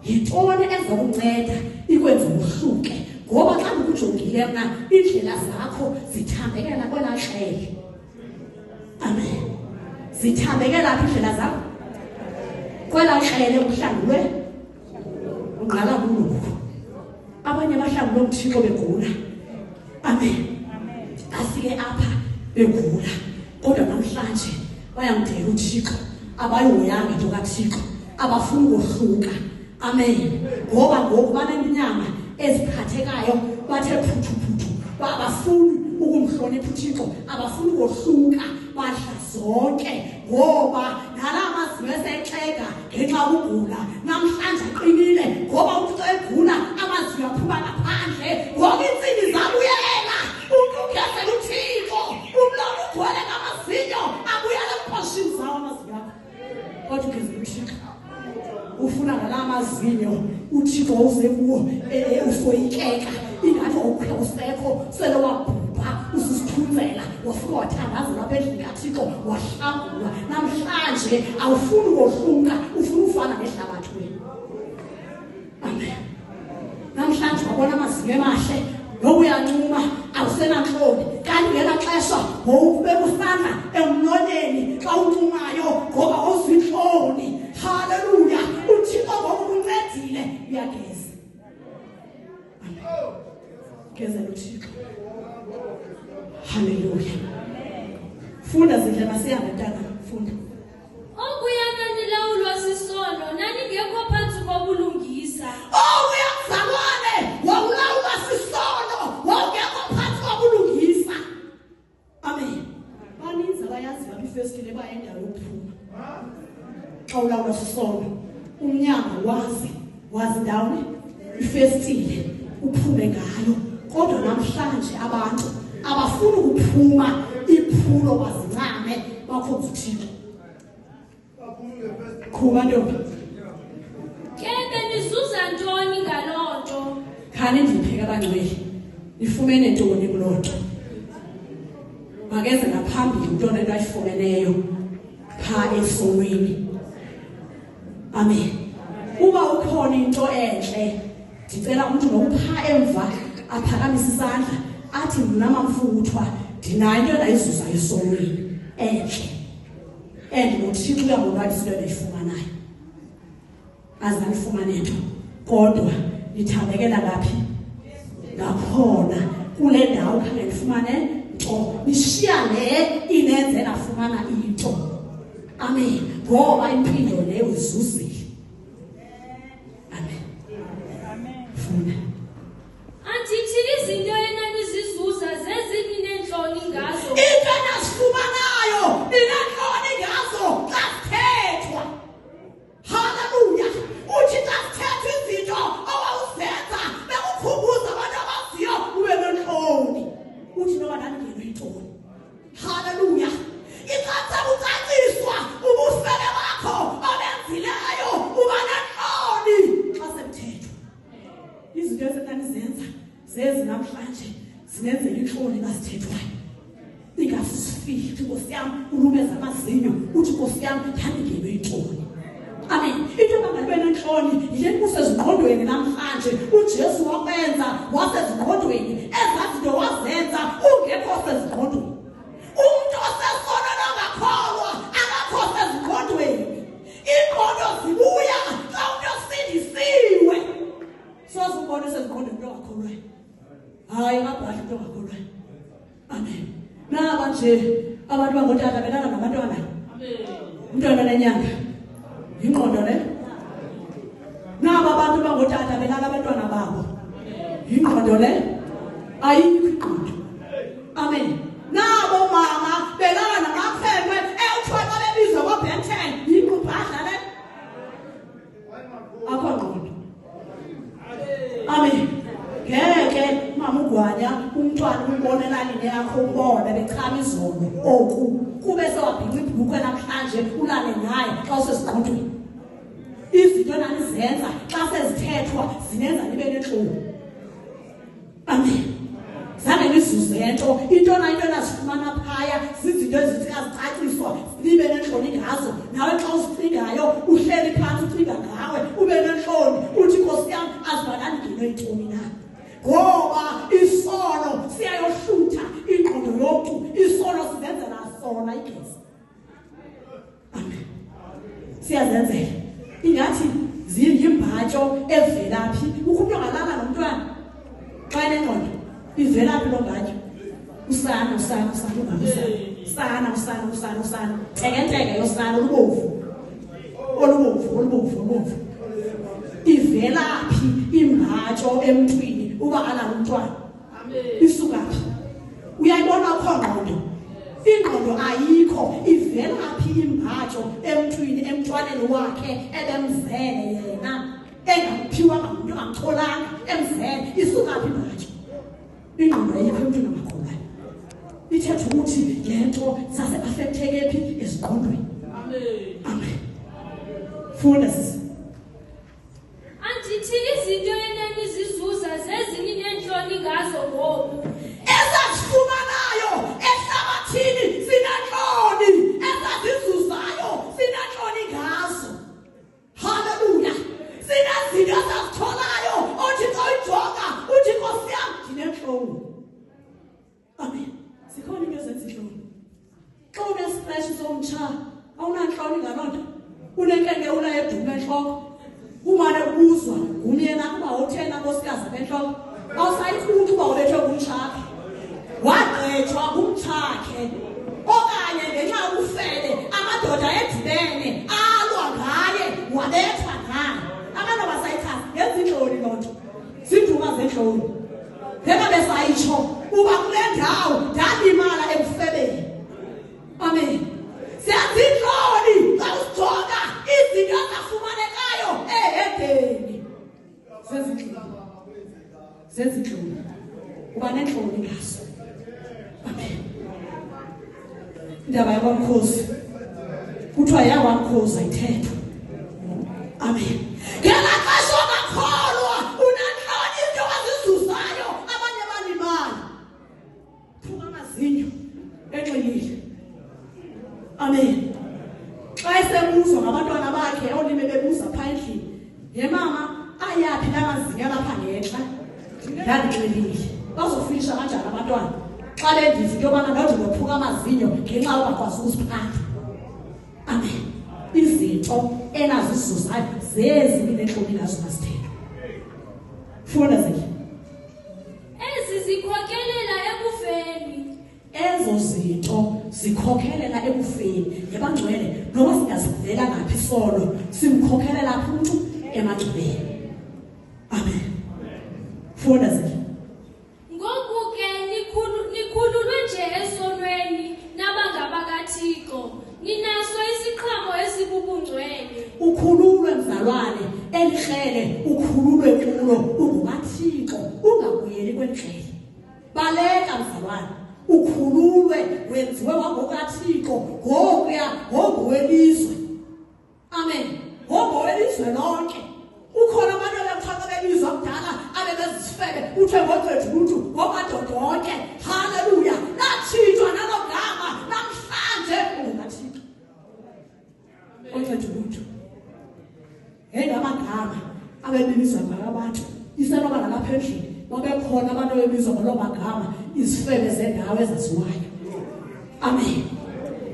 yintoni ezokunceda ikwenza uhluke ngoba xa ukujongile mna indlela zakho zithambekela kwelahlele amen zithambekela indlela zakho kwelahlele uhlangulwe ungqala kulo abanye bahlangulwe uThixo begula amen afike apha begula kodwa namhlanje bayamdela uThixo abayihoyanga into kaThixo abafuna ukuhluka amen ngoba ngoku baneminyama eziphathekayo bathe phuthu abafuni ukumhlonipha uThixo abafuni ukuhluka badla zonke ngoba nalamazwi esexheka ngenxa ukugula namhlanje aqinile ngoba umuntu egula amazwi aphuma ngaphandle ngoba insini zabuyela ukugezela uThixo umlomo ugcwele ngamazinyo abuyela ephashini zawo amazwi akho kodwa ugezela uThixo ufuna ngalamazinyo uThixo uze kuwo usoyikeka ingathi usekho sele wabhubha usisithunzela wafika wathandaza lapha endlini kaThixo wahlangulwa namhlanje awufuni ukuhlunga ufuna ufana nehlabathi wena. Amen. Namhlanje wabona amazinyo emahle nokuyancuma awusenanhloni kanti ngela xesha wawubeka usandla emlonyeni xa uncumayo ngoba awuzinhloni. Haleluya. uThixo ngokuncedile uyageza. Amen. Gezela uThixo. Haleluya. Funda zindlela masihambe ntaka funda. Okuyana nilawulwa sisono naningekho phansi kobulungisa. Uyazalwane wawulawulwa sisono wawungekho phansi kobulungisa. Amen. Baninzi abayazi lapha ifestile bayendawo yokuphuma. Xa ulawulwa sisono umnyango wazi ndawoni ifestile uphume ngayo. Kodwa namhlanje abantu abafuni ukuphuma iphulo bazincame bakhonza uThixo. Kuba ntombi. Kebe nizuza ntoni ngalonto? Khani ndipheka abangcwele. Nifumene ntoni kulonto? Makeze ngaphambili intona into ayifumeneyo pha esonweni. Amen. Uba ukhona into enhle ndicela umuntu nokupha emva aphakamise isandla athi mna mamfuthwa ndinayo into endayizuza esonweni enhle. NgoThixo uyabonwabisa into endiyifumanayo. Azanifumane nto kodwa nithambekela ngaphi? Ngakhona kule ndawo khange ndifumane nto. Nishiya le inenze nafumana into. Amen. Ngoba impilo leyo izuzile. Amen. Funa. Andithi izinto enanizizuza zezini nenhloni ngazo. Into enasifumanayo ninenhloni ngazo xa sithethwa. Haleluya. Uthi xa sithethwa izinto owawuzenza bekukhumbuza abantu abaziyo ube nenhloni. Uthi noba ndandingeno intoni. Haleluya. Iqatha ucaciswa ubusele bakho obenzileyo uba nenhloni xa semthethwa. Izinto ezenanizenza zezi namhlanje zinenzela inhloni kasithethwayo. Ingasifihli Nkosi yami ulumeza amazinyo uthi Nkosi yami ndandingeno intoni. Amen. Into abangabe nenhloni yile kusezingqondweni namhlanje uJesu wakwenza wasezingqondweni ezazinto wazenza ungekho sezingqondweni. Umuntu osesona nongakholwa akakho sezingqondweni. Ingqondo zibuya xa umuntu osindisiwe. Sozibona sezingqondweni into ongakholwayo. Hayi ngabhahle into ongakholwayo. Amen. Naba nje abantu bangotata belala nabantwana. Amen. Umntwana nenyanga. Ingqondo le. Naba abantu bangotata belala abantwana babo. Ingqondo le. Ayikho ingqondo. Amen. Nabo mama belala namakhwenkwe ewuthwala bebizwa ngoBenten. Yingqubhadla le. Akho ngqondo. Amen. Ngeke mama ugwanya umntwana umbonela line yakho ubone bechama izolo oku kube sewabhinqa ibhukwe namhlanje ulale naye xa usesiqondweni. Izinto nanizenza xa sezithethwa zinenza nibe nenhloni. Amen. Zange nizuze nto into nazifumana phaya zizinto ezithi azicaciswa nibe nenhloni ngazo. Nawe xa usicingayo uhleli phansi ucinga ngawe ube nenhloni uthi Nkosi yami azibakani ngino intoni na. Ngoba isono siyayohlutha ingqondo yomntu. Isono sizenzela sona igezi. Amen. Siyazenzela. Ingathi ziyimbatsho evelaphi. Umuntu ongalala nomntwana xa enengqondo ivelaphi lo mbatsho. Usana Tekenteke yosana olubomvu. Ivelaphi imbatsho emntwini uba alala umntwana. Amen. Isukaphi? Uyayibona akho ngqondo. Ingqondo ayikho. Ivelaphi imbatsho emntwini emntwaneni wakhe ebemzele yena engaphiwa ngamuntu ongamtholanga emzele. Isukaphi imbatsho? Ingqondo ayikho emntwini ongakholayo. Ithetha ukuthi le nto sase affecteke phi ezingqondweni. Amen. Amen. Funda sisi. Andithi izinto enenizizuza zezini nenhloni ngazo ngoku. Ezasifumanayo ehlabathini sinanhloni, ezazizuzayo sinanhloni ngazo. Hallelujah. Sinazinto esazitholayo othi xa uyijonga uthi Nkosi yami ndinenhloni. Amen. Sikhona into ezenza inhloni. Xa unesplash somtsha awunanhloni ngaloo nto. Unenkenke ula edume enhloko. Umane ubuzwa umyena kuba uthena nkosikazi benhloko. Awusayifuthi uba ubethwe ngumtshakhe. Waqethwa ngumtshakhe. Okanye ngenxa ufele amadoda edibene alwa ngaye wabethwa ngaye. Abantu abasayichaza yenza inhloni loo nto. Zinduma zenhloni. Ngeke besayitsho uba kule ndawo ndalimala ekufebeni. Amen. Senza inhloni xa usijonga izinto ezafumanekayo ehedeni. Senza inhloni. Uba nenhloni ngaso. Amen. Indaba yakwamkhosi kuthiwa yakwamkhosi ayithethwa. Amen. Ngelaxesha ongakholwa unanhloni into azizuzayo abanye balimala. Phuka amazinyo enxilile. Amen. Xa esebuzwa ngabantwana bakhe olime bebuza phandle, ye mama ayaphi la mazinyo lapha ngenhla? Ndandixelile. Bazofilisha kanjani abantwana? Xa bendiza into yobana nodi ngophuka amazinyo ngenxa ungakwazi ukuziphatha. Amen. Izinto enazizuzayo zezini nenhloni ngazo masithelo. Funda zeke. Ezi zikhokhelela ekufeni. Ezo zinto zikhokhelela ekufeni. Yabangcwele noma singazivela ngaphi solo simkhokhelela lapha umuntu emagcibeni. Amen. Funda zeke. Ngoku ke nikhululwe nje esonweni nabangabakaThixo. Ninaso isiqhamo esibubungcwele. Ukhululwe mzalwane elihlele ukhululwe kulo ungukaThixo ungabuyeli kwenhlele. Baleka mzalwane ukhululwe wenziwe wangokaThixo ngokuya ngowelizwe. Amen. Ngowelizwe lonke. Ukhona abantu abamthaka belizwe kudala abebezifebe uthe ngoqedwe umuntu ngomadodonke. Hallelujah. Nathithwa nalogama namhlanje ungukaThixo. Oqedwe umuntu. Ngamagama abebizwa ngabantu isenoba nalapha endlini babekhona abantu abebizwa ngalo magama izifebe zendawo ezaziwayo. Amen.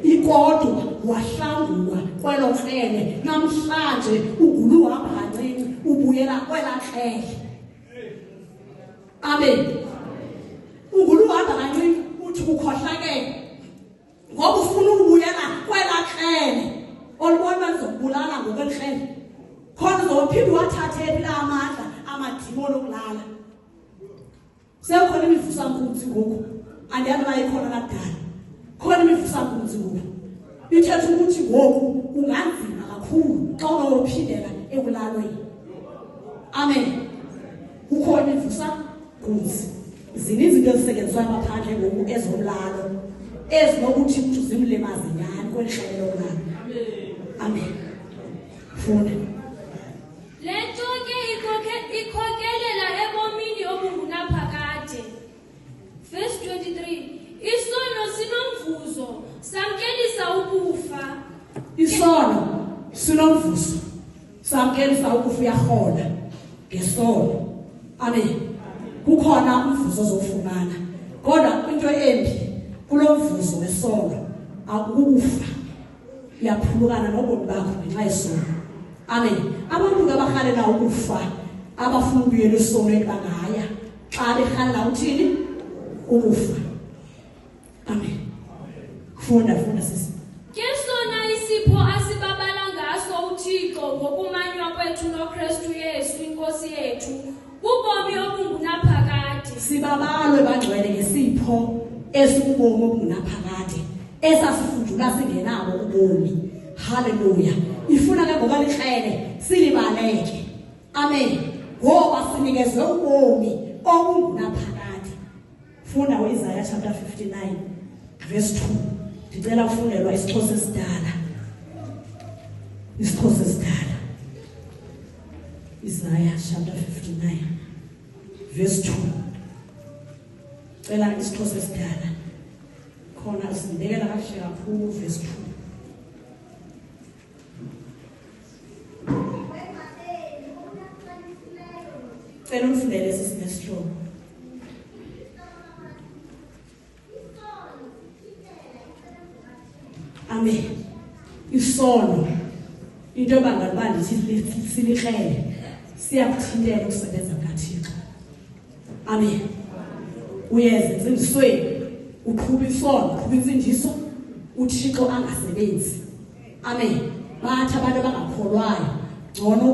Ikodwa wahlangulwa kwelo hlele namhlanje uguluhamba kancinci ubuyela kwela hlele. Amen. Uguluhamba kancinci uthi ukhohlakele ngoba ufuna ukubuyela kwela hlele olubona lizokubulala ngokwelihlele. Khona uzophinde wathathela amandla amadimoni okulala. Sekukhona imivusankunzi ngoku. Andiyazi uba ikhona nakudala. Khona imivusankunzi ngoku. Ithetha ukuthi ngoku unganzima kakhulu xa unophindela ekulalweni. Amen. Ukhona imivusankunzi. Zininzi izinto ezisetyenziswayo ngaphandle ngoku ezomlalo ezinokuthi umuntu zimlimaze nyani kwelihlelo lokulala. Amen. Funda. Lento ke ikhokhelela ebomini obungunaphakade. Verse 23. Isono sinomvuzo samkelisa ukufa. Isono sinomvuzo samkelisa ukufa uyahola ngesono. Amen. Kukhona umvuzo ozofumana. Kodwa into embi kulomvuzo wesono akukufa. Uyaphulukana nobomi bakho ngenxa yesono. Amen. Abantu abahalela ukufa abafuna ubuyela esonweni bangaya xa behalela uthini ukufa. Amen. Funda sisi. Ke sona isipho asibabala ngaso uThixo ngokumanywa kwethu noKristu Yesu inkosi yethu ubomi obungunaphakade. Sibabalwe bangcwele ngesipho esikubomi obungunaphakade esasifundula singenabo ubomi. Hallelujah. Ifuna ke ngokalihlele silibaleke. Amen. Ngoba sinikezwe ubomi obungunaphakade. Funda uIsaiah chapter 59 verse 2. Ndicela ufundelwa isixhosa esidala. Isixhosa esidala. Isaiah chapter 59 verse 2. Cela isixhosa esidala khona sindekela kahle kakhulu verse 2. Cela umfundele sesinesihlobo. Amen. Isono into bangalibandi silihlele siyakuthintela ukusebenza kaThixo. Amen. Uyeze insizweni uqhuba isono, uqhuba insindiso uThixo angasebenzi. Amen. Bathi abantu abangakholwayo ngcono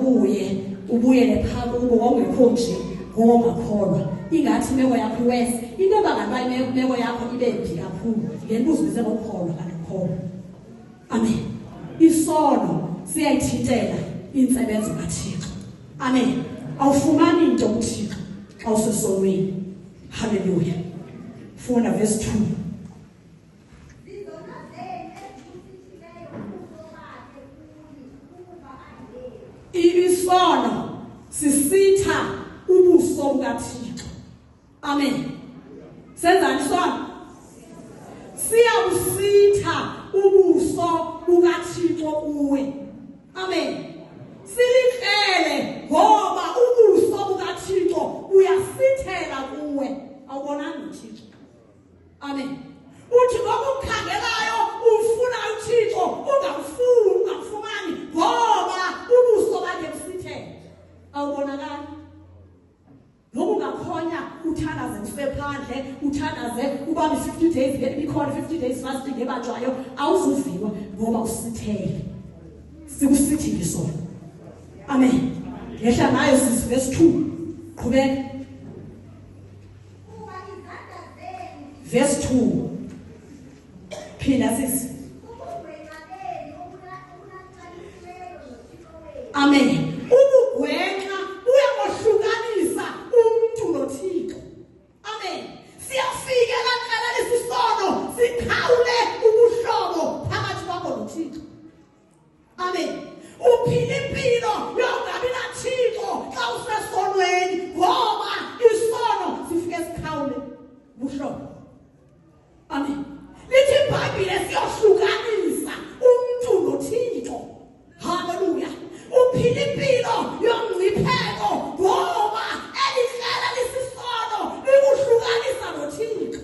ubuyele phakathi kubo ongekho nje ngokungakholwa. Ingathi imeko yakho wese into bangabayi imeko yakho ibe mbi kakhulu ngenbuzo bese ngokholwa kanokholwa. Amen. Isono siyayithintela insebenzo kaThixo. Amen. Awufumani into kuThixo xa usesonweni. Hallelujah. Funda verse 2. Isono sisitha ubuso bukaThixo. Amen. Senzani isono? Siyabusitha ubuso bukaThixo kuwe. Amen. Silihlele ngoba ubuso bukaThixo uyasithela kuwe. Awubonani uThixo? Amen. Uthi ngokukhangelayo ufuna uThixo ungafumani ngoba ubuso bakhe busithele. Awubonakala. Ngoba ungakhonya uthandaze usephandle, uthandaze ubambe 50 days ngeke ikhona 50 days fasting ngebanjwayo awuzuviwa ngoba usithele. Sikusithile sona. Amen. Yehla nayo sisi verse 2. Qhubeka. Verse 2. Phinda sisi. Amen. Ubugwenxa uyamohlukanisa umuntu noThixo. Amen. Siyafika laqala lesisono sikhawule ubuhlobo phakathi kwakho noThixo. Amen. Uphila impilo yongabi naThixo xa usesonweni ngoba isono sifike sikhawule ubuhlobo. Amen. Lithi iBhayibhile siyohlukanisa umuntu noThixo. Hallelujah. Uphila impilo yomncipheko ngoba elihlala lisisono likuhlukanisa noThixo.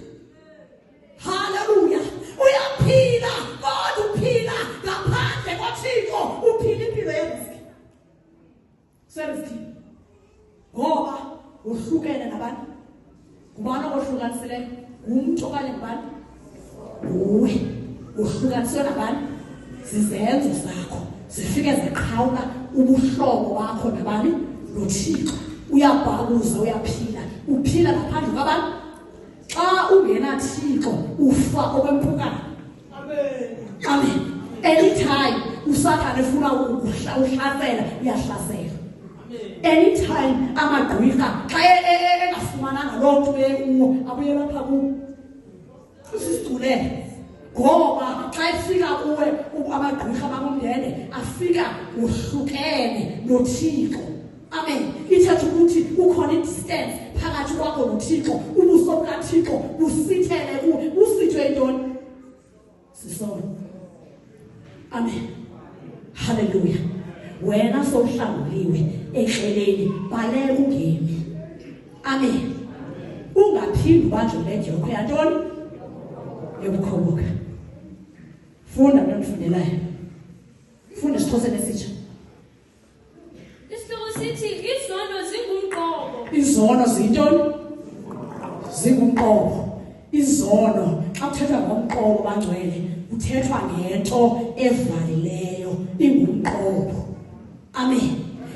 Hallelujah. Uyaphila kodwa uphila ngaphandle kwaThixo, uphila impilo yeriski. Serithi. Ngoba uhlukene nabantu. Ngubani ohlukanisile? Umuntu okanye ngubani? Uwe. Uhlukaniswe nabantu. Zizenzo zakho zifike ziqhawula ubuhlobo bakho nabani noThixo. Uyabhaluza, uyaphila, uphila ngaphandle kwabantu. Xa ungenaThixo ufa okwempukane. Amen. Amen. Anytime uSathane efuna ukuhlasela uyahlasela. Anytime amagqwirha xa engafumananga loo nto bekuwo abuye lapha kuwo usisiculele ngoba xa efika kuwe amagqwirha bakumndene afika uhlukene noThixo. Amen. Ithetha ukuthi ukhona idistance phakathi kwakho noThixo, ubuso bukaThixo busithele kuwe. Usithwe intoni? Sisono. Amen. Hallelujah. Wena sowuhlanguliwe ehleleni baleka ungemi. Amen. Ungaphindi ubanjwe lenjokho yantoni? Yokukhoboka. Funda mntwana ufundelayo. Funda isiXhosa nesitsha. Isihloko sithi izono zingumqobo. Izono zintoni? Zingumqobo. Izono xa kuthethwa ngomqobo bangcwele kuthethwa ngento evalileyo ingumqobo. Amen.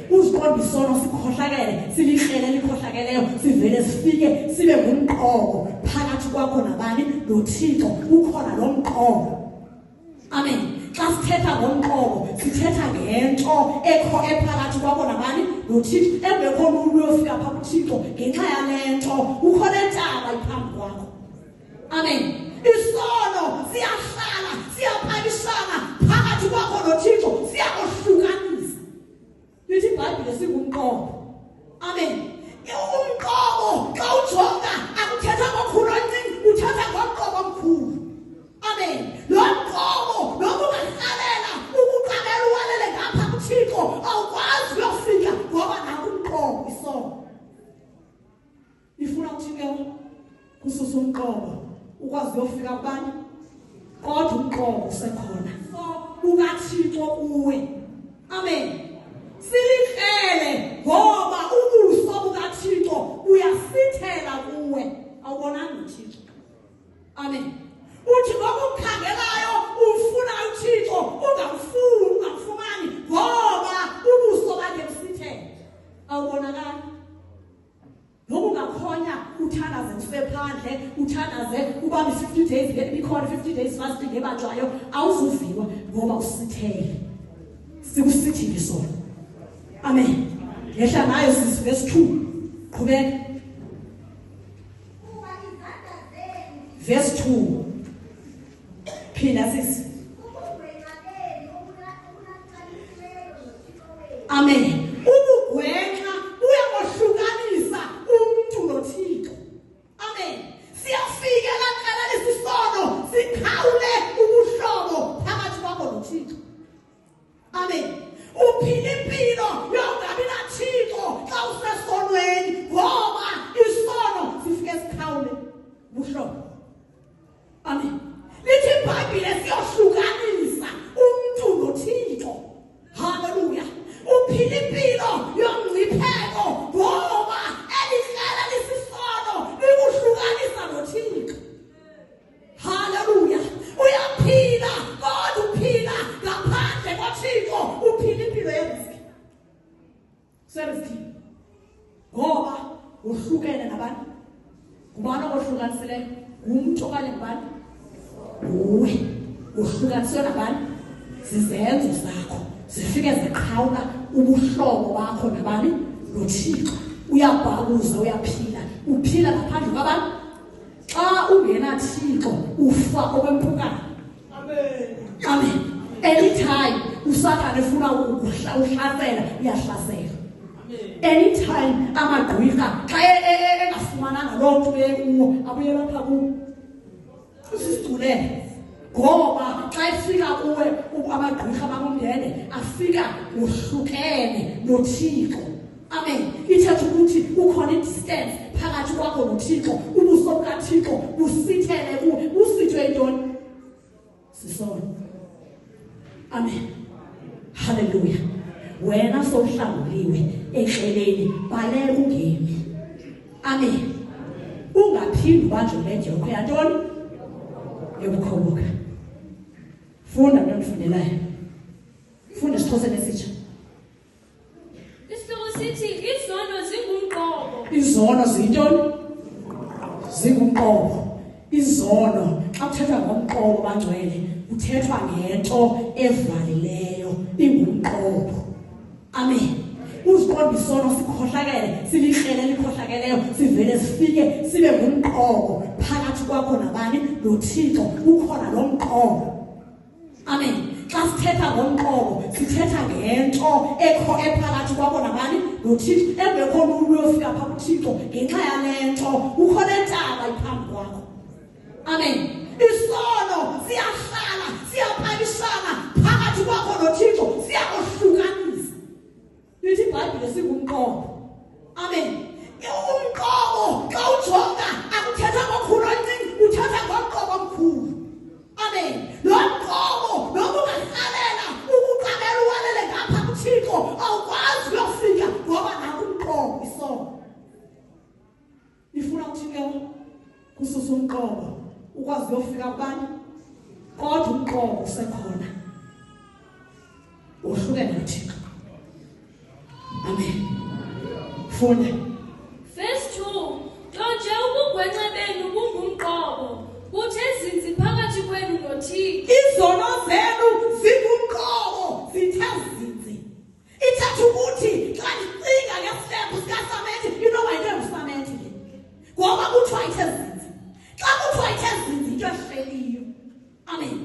Uziqonda isono sikhohlakele, silihlele likhohlakeleyo, sivele sifike sibe ngumqobo phakathi kwakho nabani noThixo. Ukhona lo mqobo. Amen. Xa sithetha ngomqobo sithetha ngento ephakathi kwakho nabani noThixo. Engekho umuntu uyofika phaa kuThixo ngenxa yalento ukhona entaba iphambi kwakho. Amen. Isono siyahlala siyaphakisana phakathi kwakho noThixo, siyakohlukanisa. Lithi iBhayibhile singumqobo umqobo. Amen. Umqobo xa ujonga akuthetha ngokhulu oncinci, uthetha ngomqobo omkhulu. Amen. Lo mqobo noma ungahlalela ukuqabela uwalele ngapha kuThixo awukwazi uyofika ngoba naku umqobo isono. Ifuna uthike kususa umqobo ukwazi uyofika kubani? Kodwa umqobo usekhona. UkaThixo kuwe. Amen. Silihlele ngoba ubuso bukaThixo uyasithela kuwe. Awubonani uThixo? Amen. Uthi ngoba ukukhangelayo ufuna uThixo ungamfumani ngoba ubuso bakhe busithele. Awubonakala? Ngoba ungakhonya uthandaze usephandle, uthandaze ubambe 50 days, bikhona 50 days fasting ebanjwayo, awuzuviwa ngoba usithele. Sikusithile sona. Amen. Yehla nayo sisi verse 2. Qhubeka. Verse 2. Phinda sisi. Amen. Ubugwenxa uyamohlukanisa umuntu noThixo. Amen. Siyafika laqala lesisono sikhawule ubuhlobo phakathi kwakho noThixo. Amen. Uphila impilo yongabi naThixo xa usesonweni ngoba isono sifike sikhawule ubuhlobo. Amen. Lithi iBhayibhile siyohlukanisa umuntu noThixo. Hallelujah. Uphila impilo yomngcipheko ngoba elihlala lisisono likuhlukanisa noThixo. Hallelujah. Uyaphila kodwa uphila ngaphandle kwaThixo, uphila impilo yeriski. Seriski. Ngoba uhlukene nabantu. Ubani ohlukanisileyo? Umuntu okanye ngubani? Uwe. Uhlukaniswe nabantu. Zizenzo zakho zifike ziqhawula ubuhlobo bakho nabani? NoThixo. Uyabhakuza, uyaphila. Uphila ngaphandle kwabantu. Xa ungenaThixo ufa okwempukane. Amen. Amen. Anytime uSathane efuna ukuhlasela uyahlasela. Anytime amagqwirha xa engafumananga loo nto bekuwo abuye lapha kuwo. Usisicule ngoba xa efika kuwe amagqwirha bakumndene afika uhlukene noThixo. Amen. Ithetha ukuthi ukhona idistance phakathi kwakho noThixo. Ubuso bukaThixo busithele kuwe. Usithwe intoni? Sisono. Amen. Hallelujah. Wena sowuhlanguliwe ehleleni baleka ungemi. Amen. Ungaphindi ubanjwe ledyokho yantoni? Yobukhoboka. Funda nonifundelayo. Funda isiXhosa nesitsha. Isihloko sithi izono zingumqobo. Izono zintoni? Zingumqobo. Izono xa kuthethwa ngomqobo bangcwele kuthethwa ngento evalileyo, ingumqobo. Amen. Uziqonda isono sikhohlakele, silihlele likhohlakeleyo, sivele sifike sibe ngumqobo phakathi kwakho nabani? NoThixo. Ukhona lo mqobo. Amen. Xa sithetha ngomqobo sithetha ngento ephakathi kwakho nabani? NoThixo. Engekho umuntu uyofika phaa kuThixo ngenxa yale nto, ukhona entaba iphambi kwakho. Amen. Isono siyahlala siyaphakishana phakathi kwakho noThixo, siyakohlukanisa. Lithi iBhayibhile singumqobo. Amen. Umqobo xa ujonga akuthetha ngokhulu oncinci, uthetha ngomqobo omkhulu. Amen. Lo mqobo noma ungahlalela ukuqabela uwalele ngapha kuThixo awukwazi uyofika ngoba naku umqobo isono. Ifuna uthike kususa umqobo ukwazi uyofika kubani? Kodwa umqobo usekhona. Uhlukene noThixo. Amen. Funda. Verse 2. Nje ubugwenxa benu bungumqobo. Kuthe zinzi phakathi kwenu noThixo. Izono zenu zingumqobo, zithe zinzi. Ithatha ukuthi xa ndicinga ngesithembu sikaSamethi, you know why njengoSamethi ke. Ngoba kuthiwa ithe zinzi. Xa kuthiwa ithe zinzi into ehleliyo. Amen.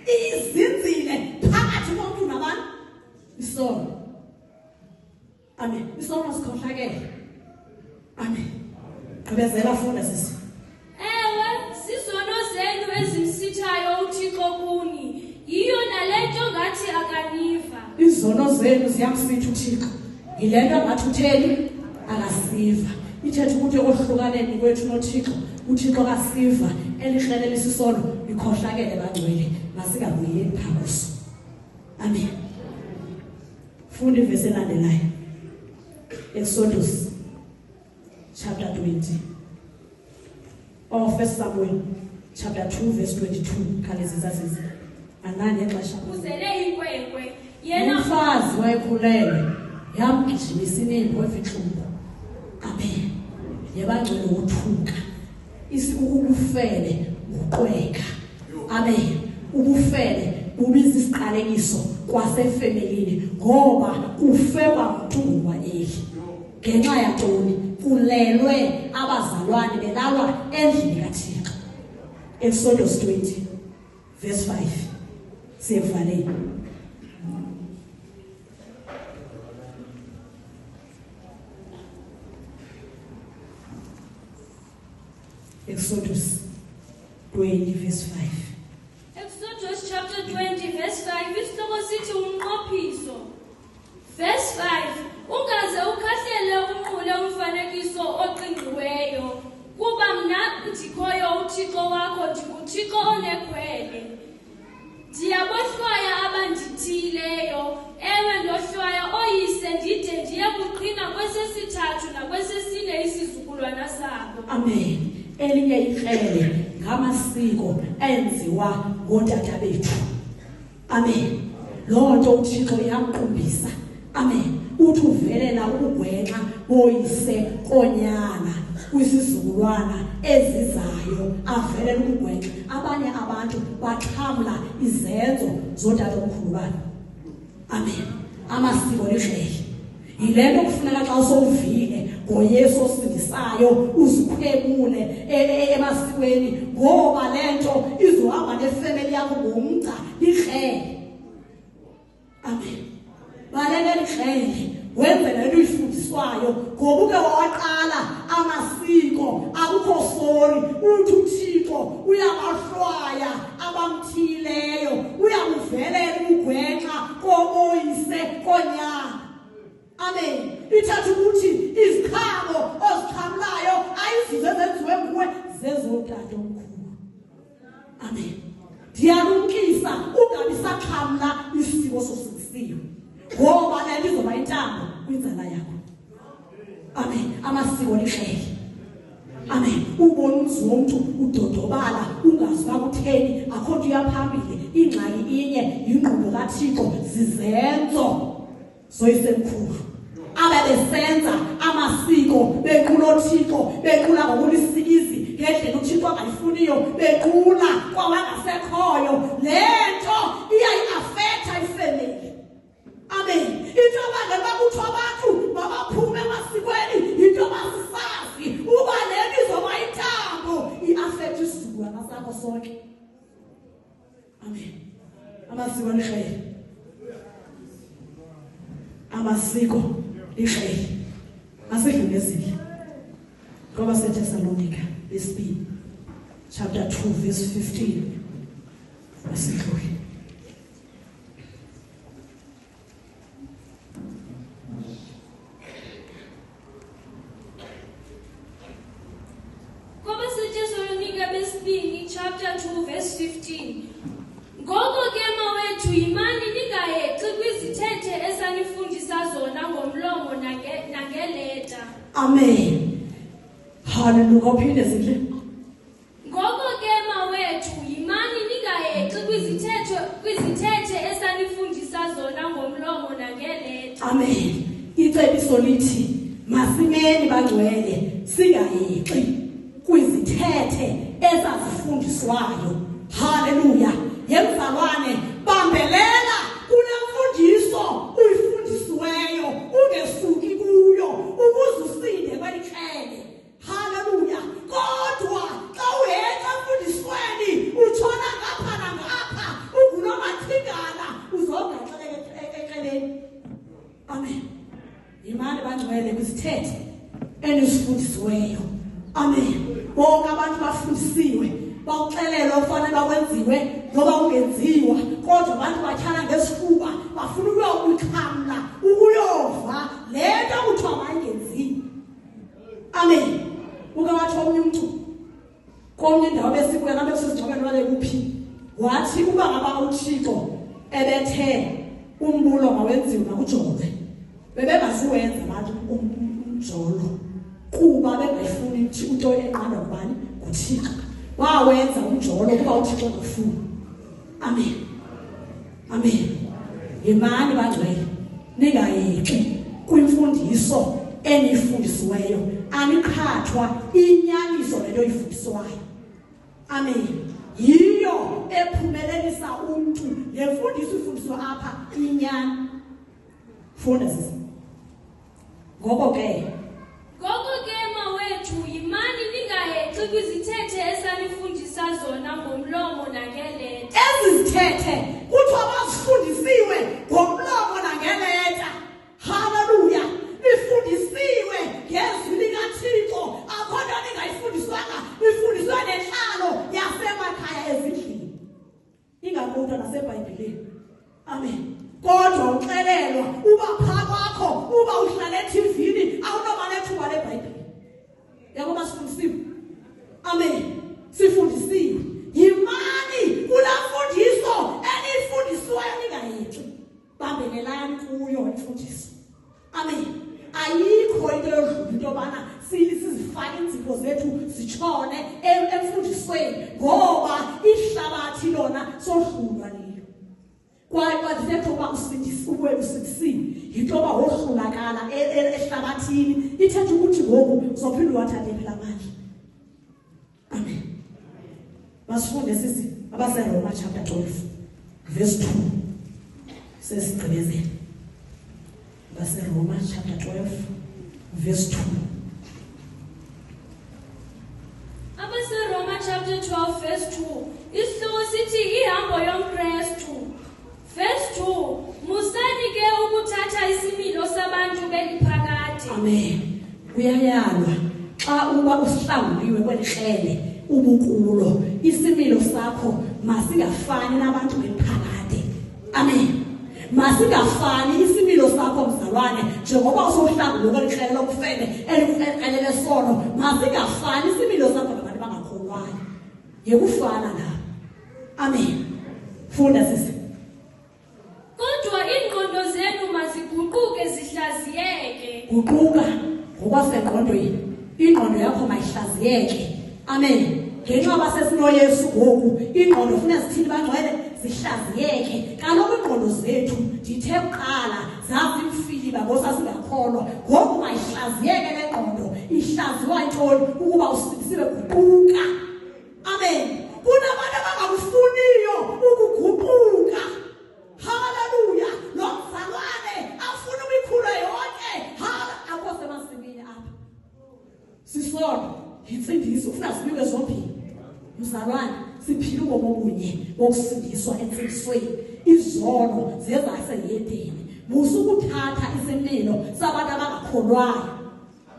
Izinzile phakathi komuntu nabantu. Isono. Amen. Isono sikhohlakele. Amen. Gqibezela funda sisi. Ewe, sizono zenu ezimsithayo uThixo kuni. Yiyo nalento ngathi akaniva. Izono zenu ziyamsitha uThixo. Yilento ngathi utheni akasiva. Ithethe ukuthi okuhlukaneni kwethu noThixo, uThixo akasiva. Elihlelele isisono likhohlakele bangcwele, masikabuyeli phakuso. Amen. Funda ivesi elandelayo. Exodus chapter 20. Or 1 Samuel chapter 2 verse 22. Khalezizazisi. Anani exesha Uzele inkwenkwe. Yena umfazi wayekhulelwe yamgijimisa inimbo efihlumbo. Amen. Yebangcwele uthuka. Ubufele uqweka. Amen. Ubufele bubiza isiqalekiso kwasefemelini ngoba ufe kwamthungwa eli. Ngenxa yantoni kulelwe abazalwane belalwa endlini kaThixo. Exodus 20 verse 5. Siyevaleni. Exodus 20 verse 5. Exodus chapter 20 verse 5 isihloko sithi umnqophiso. Verse 5 ungaze ukhahlele unqule umfanekiso oqingqiweyo kuba mna ndikhoyo uThixo wakho ndinguThixo onekhwele. Ndiyabohlwaya abandithileyo, ewe ndohlwaya oyise ndide ndiye kuqhina kwesesithathu nakwesesine isizukulwana sabo. Amen. Elinye ikrele ngamasiko enziwa ngotata bethu. Amen. Lonto uThixo yamqumbisa. Amen. Uthi uvelela ukugwenxa boyise konyana kwisizukulwana ezizayo, avelela ukugwenxa. Abanye abantu baxhamla izenzo zotata omkhulu babo. Amen. Amasiko lihlele. Yilento kufuneka xa usovile ngoYesu osindisayo uzikhwebule emasikweni ngoba lento izohamba nefamily yakho ngomgca lihlele. Amen. Balele lihlele wenze lento ifundiswayo ngoba uke waqala amasiko akukho sorry uthi uThixo uyabahlwaya abamthileyo uyakuvelela ukugwenxa koboyise konyana. Amen. Ithatha ukuthi izikhabo ozikhamlayo ayizizo ezenziwe nguwe zezotata omkhulu. Amen. Ndiyalumkisa ungabi sakhamla isiko sosisiwe ngoba le lizoba intambo kwinzala yakho. Amen. Amasiko lihlele. Amen. Ubona umzi womntu udodobala ungazi bakutheni akho nto yaphambili. Ingxaki inye yingqubo kaThixo zizenzo soyisemkhulu. Abebesenza amasiko bequla uThixo bequla ngokulisikizi ngendlela uThixo angayifuniyo bequla kwawangasekhoyo lento iyayiaffecta ifamily. Amen. Into abangela bakuthiwa abantu mabaphume emasikweni into basisazi uba lento izoba intambo iaffecta isizukulwana sakho sonke. Amen. Amasiko lihlele. Amasiko lihlele. Asidlulezile. Ngoba seThesalonika lesibili chapter 2 verse 15. Asidlule. Ngoba seThesalonika lesibili chapter 2 verse 15. Ngoko ke mawethu imani ningayeqi kwizithethe esanifundisa zona ngomlomo nangeleta. Amen. Hallelujah. Uphinde sidle. Ngoko ke mawethu imani ningayeqi kwizithethe esanifundisa zona ngomlomo nangeleta. Amen. Icebiso lithi masimeni bangcwele singayeqi kwizithethe ezazifundiswayo. Hallelujah. Yemzalwane bambelela kunemfundiso uyifundisiweyo ungesuki kuyo ukuze usinde kwelihlele. Hallelujah. Kodwa xa uyeqa emfundisweni utshona ngapha nangapha ungunomathingana uzongaxeleke eceleni. Amen. Imani abangcwele kwisithethe enisifundisiweyo. Amen. Bonke abantu bafundisiwe bawuxelelwa okufanele bakwenziwe noba ungenziwa, kodwa abantu batyhala ngesifuba bafuna ukuyokukhamla ukuyova le nto kuthiwa mayingenziwe. Amen. Uke wathi omnye umntu komnye indawo besikuyo nabe kusizigcobeni wale kuphi wathi uba ngaba uThixo ebethe umbulo mawenziwe nakujongwe bebengaziwenza abantu umjolo kuba bengayifuni into enqanda kubani kuThixo. Wawenza umjolo kuba uThixo ngafuni. Amen. Amen. Yimani bangcwele ningayeki kwimfundiso enifundisiweyo, anikhathwa inyaniso lento ifundiswayo. Amen. Yiyo ephumelelisa umuntu lemfundiso ifundiswa apha inyani. Funda sisi. Ngoko ke mawethu yimani ningayeki kwizithethe esanifundisa zona ngomlomo nangeleta. Ezi zithethe kuthiwa basifundisiwe ngomlomo nangeleta. Hallelujah. Nifundisiwe ngezwi likaThixo, akho nto ningayifundiswanga, nifundiswe nenhlalo yasemakhaya ezindlini, ingakodwa naseBhayibhelini. Amen. Kodwa uxelelwa uba phaa kwakho uba uhlala eTV-ni awunoba nethuba leBhayibhile. Yabo basifundisiwe. Amen. Sifundisiwe. Yimani kulaa mfundiso eniyifundisiweyo ningayeki. Bambelelani kuyo imfundiso. Amen. Ayikho into yodlula into yobana sizifake inzipho zethu zitshone emfundisweni ngoba ihlabathi lona sohlulwa liyo. Kwaye ndithetha uba usindisiwe usindisiwe yinto yoba wohlulakala ehlabathini, ithetha ukuthi ngoku zophinda uwathathe phela amandla. Amen. Basifunde sisi abaseRoma chapter 12 verse 2 sesigqibezela. Roma chapter 12 verse 2. Roma chapter 12 verse 2. Isihloko sithi ihambo yomKristu. Verse 2. Musani ke ukuthatha isimilo sabantu beliphakathi. Amen. Kuyayalwa xa uba usihlanguliwe kwelihlele ubukulo isimilo sakho masingafani nabantu beliphakathi. Amen. Masingafani isimilo sakho mzalwane njengoba usohlangula kwelihlelo lokufene elikuqelele sono, masingafani isimilo sakho nabantu bangakholwayo. Yekufana nabo. Amen. Funda sisi. Kodwa ingqondo zenu maziguquke zihlaziyeke. Guquka ngokwasengqondweni. Ingqondo yakho mayihlaziyeke. Amen. Ngenxa basesinoYesu ngoku ingqondo funeka zithini bangcwele zihlaziyeke. Kaloku ingqondo zethu ndithe kuqala zazimfiliba ngoba singakholwa. Ngoku mayihlaziyeke le ngqondo. Ihlaziwa intoni? Ukuba usindisiwe guquka. Amen. Kunabantu abangakufuniyo ukuguquka. Hallelujah. Lo mzalwane afuna imikhulu yonke. Akho semasimini apha. Sisodwa imfundiso ufuna zibiwe zombili. Mzalwane siphila ubomi obunye bokusindiswa emfundisweni. Izono zezaseyedeni. Musukuthatha isimilo sabantu abangakholwayo.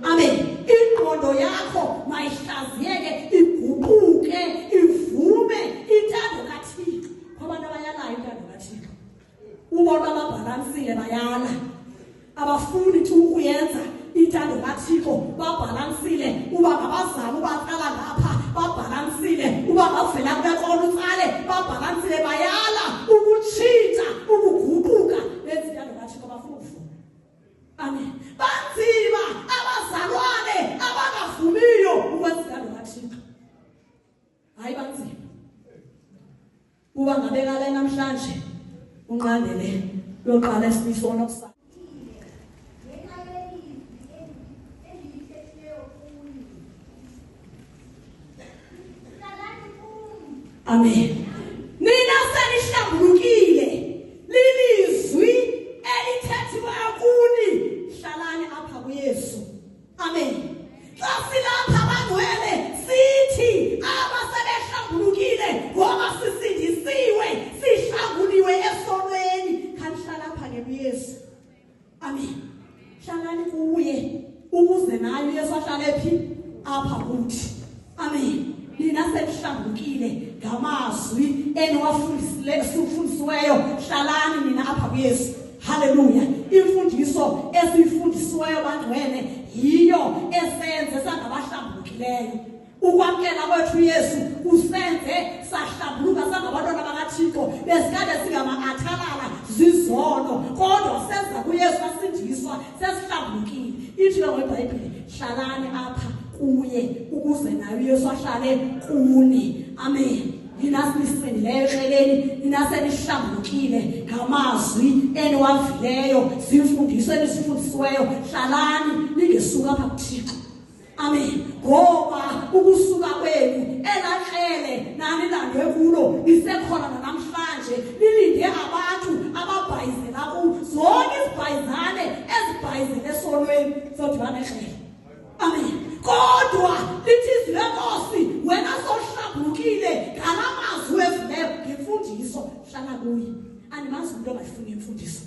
Amen. Ingqondo yakho mayihlaziyeke, iguquke, ivume intando kaThixo. Kwabantu abayalayo intando kaThixo. Ubona ababhalansile bayala. Abafuni ukuyenza intando kaThixo babhalansile. Uba ngabazama ubaqala ngapha babhalansile. Uba ngavela kwenkolo utsale babhalansile bayala ukutshintsha ukuguquka benza intando kaThixo abafuna ukuvuma. Amen. Banzima abazalwane abangavumiyo ukwenza intando kaThixo. Hayi banzima. Uba ngabeka le namhlanje unqandele yoqala esibisono kusa. Amen. Nina senihlambulukile lilizwi elithethiweyo kuni, hlalani apha kuYesu. Amen. Xa silapha abangcwele sithi abasebehlambulukile ngoba sisindisiwe, sihlanguliwe esonweni. Khanihlala apha kuYesu. Amen. hlalani kuye ukuze nayo Yesu ahlale phi apha kuthi. Amen. Nina selihlambukile ngamazwi eniwafundisiweyo, hlalani nina apha kuYesu. Hallelujah. Imfundiso esifundisiweyo bantwene yiyo esenze sangabahlambulukileyo. Ukwamkela kwethu Yesu usenze sahlambuluka sangabantwana bakaThixo, besikade singama-athalala zizono, kodwa senza kuYesu asindiswa sesihlambulukile. Ithi ke ngeBhayibhile, hlalani apha kuye ukuze nayo Yesu ahlale kuni. Amen. Nina sinisindileyo xeleni, nina senihlambulukile ngamazwi eniwavileyo, zimfundiso enisifundisiweyo, hlalani ningesuka apha kuThixo. Amen. Ngoba ukusuka kwenu elahlele nani landwe kulo lisekhona namhlanje, lilinde abantu ababhayizela ku zonke izibhayizane ezibhayizele esonweni zodibana ehlele. Amen. Kodwa lithi izwi lenkosi, wena sohlambulukile ngalamazwi evileyo ngemfundiso, hlala kuye. Animazi umuntu ongayifuni imfundiso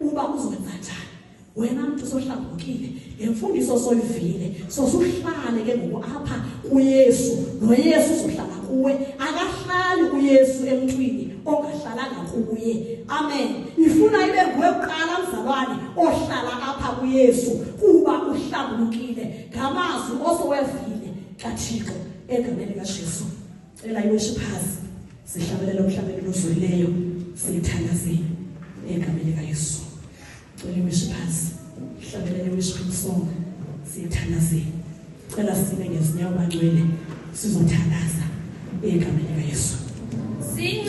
uba uzokwenza njani. Wena mntu sohlambulukile ngemfundiso soyivile, sosuhlale ke ngoku apha kuYesu, noYesu uzohlala kuwe. Akahlali uYesu emntwini ongahlalanga kuye. Amen. Ifuna ibe nguwe kuqala mzalwane ohlala apha kuYesu, kuba uhlambulukile ngamazwi osowevile kaThixo egameni kaJesu. Cela iworshipers sihlabelele umhlabelelo ozolileyo, siyithandaze egameni kaYesu. Cela iworshipers hlabelele worship song, siyithandaze. Cela sime ngezinyawo bangcwele sizothandaza egameni kaYesu. Sing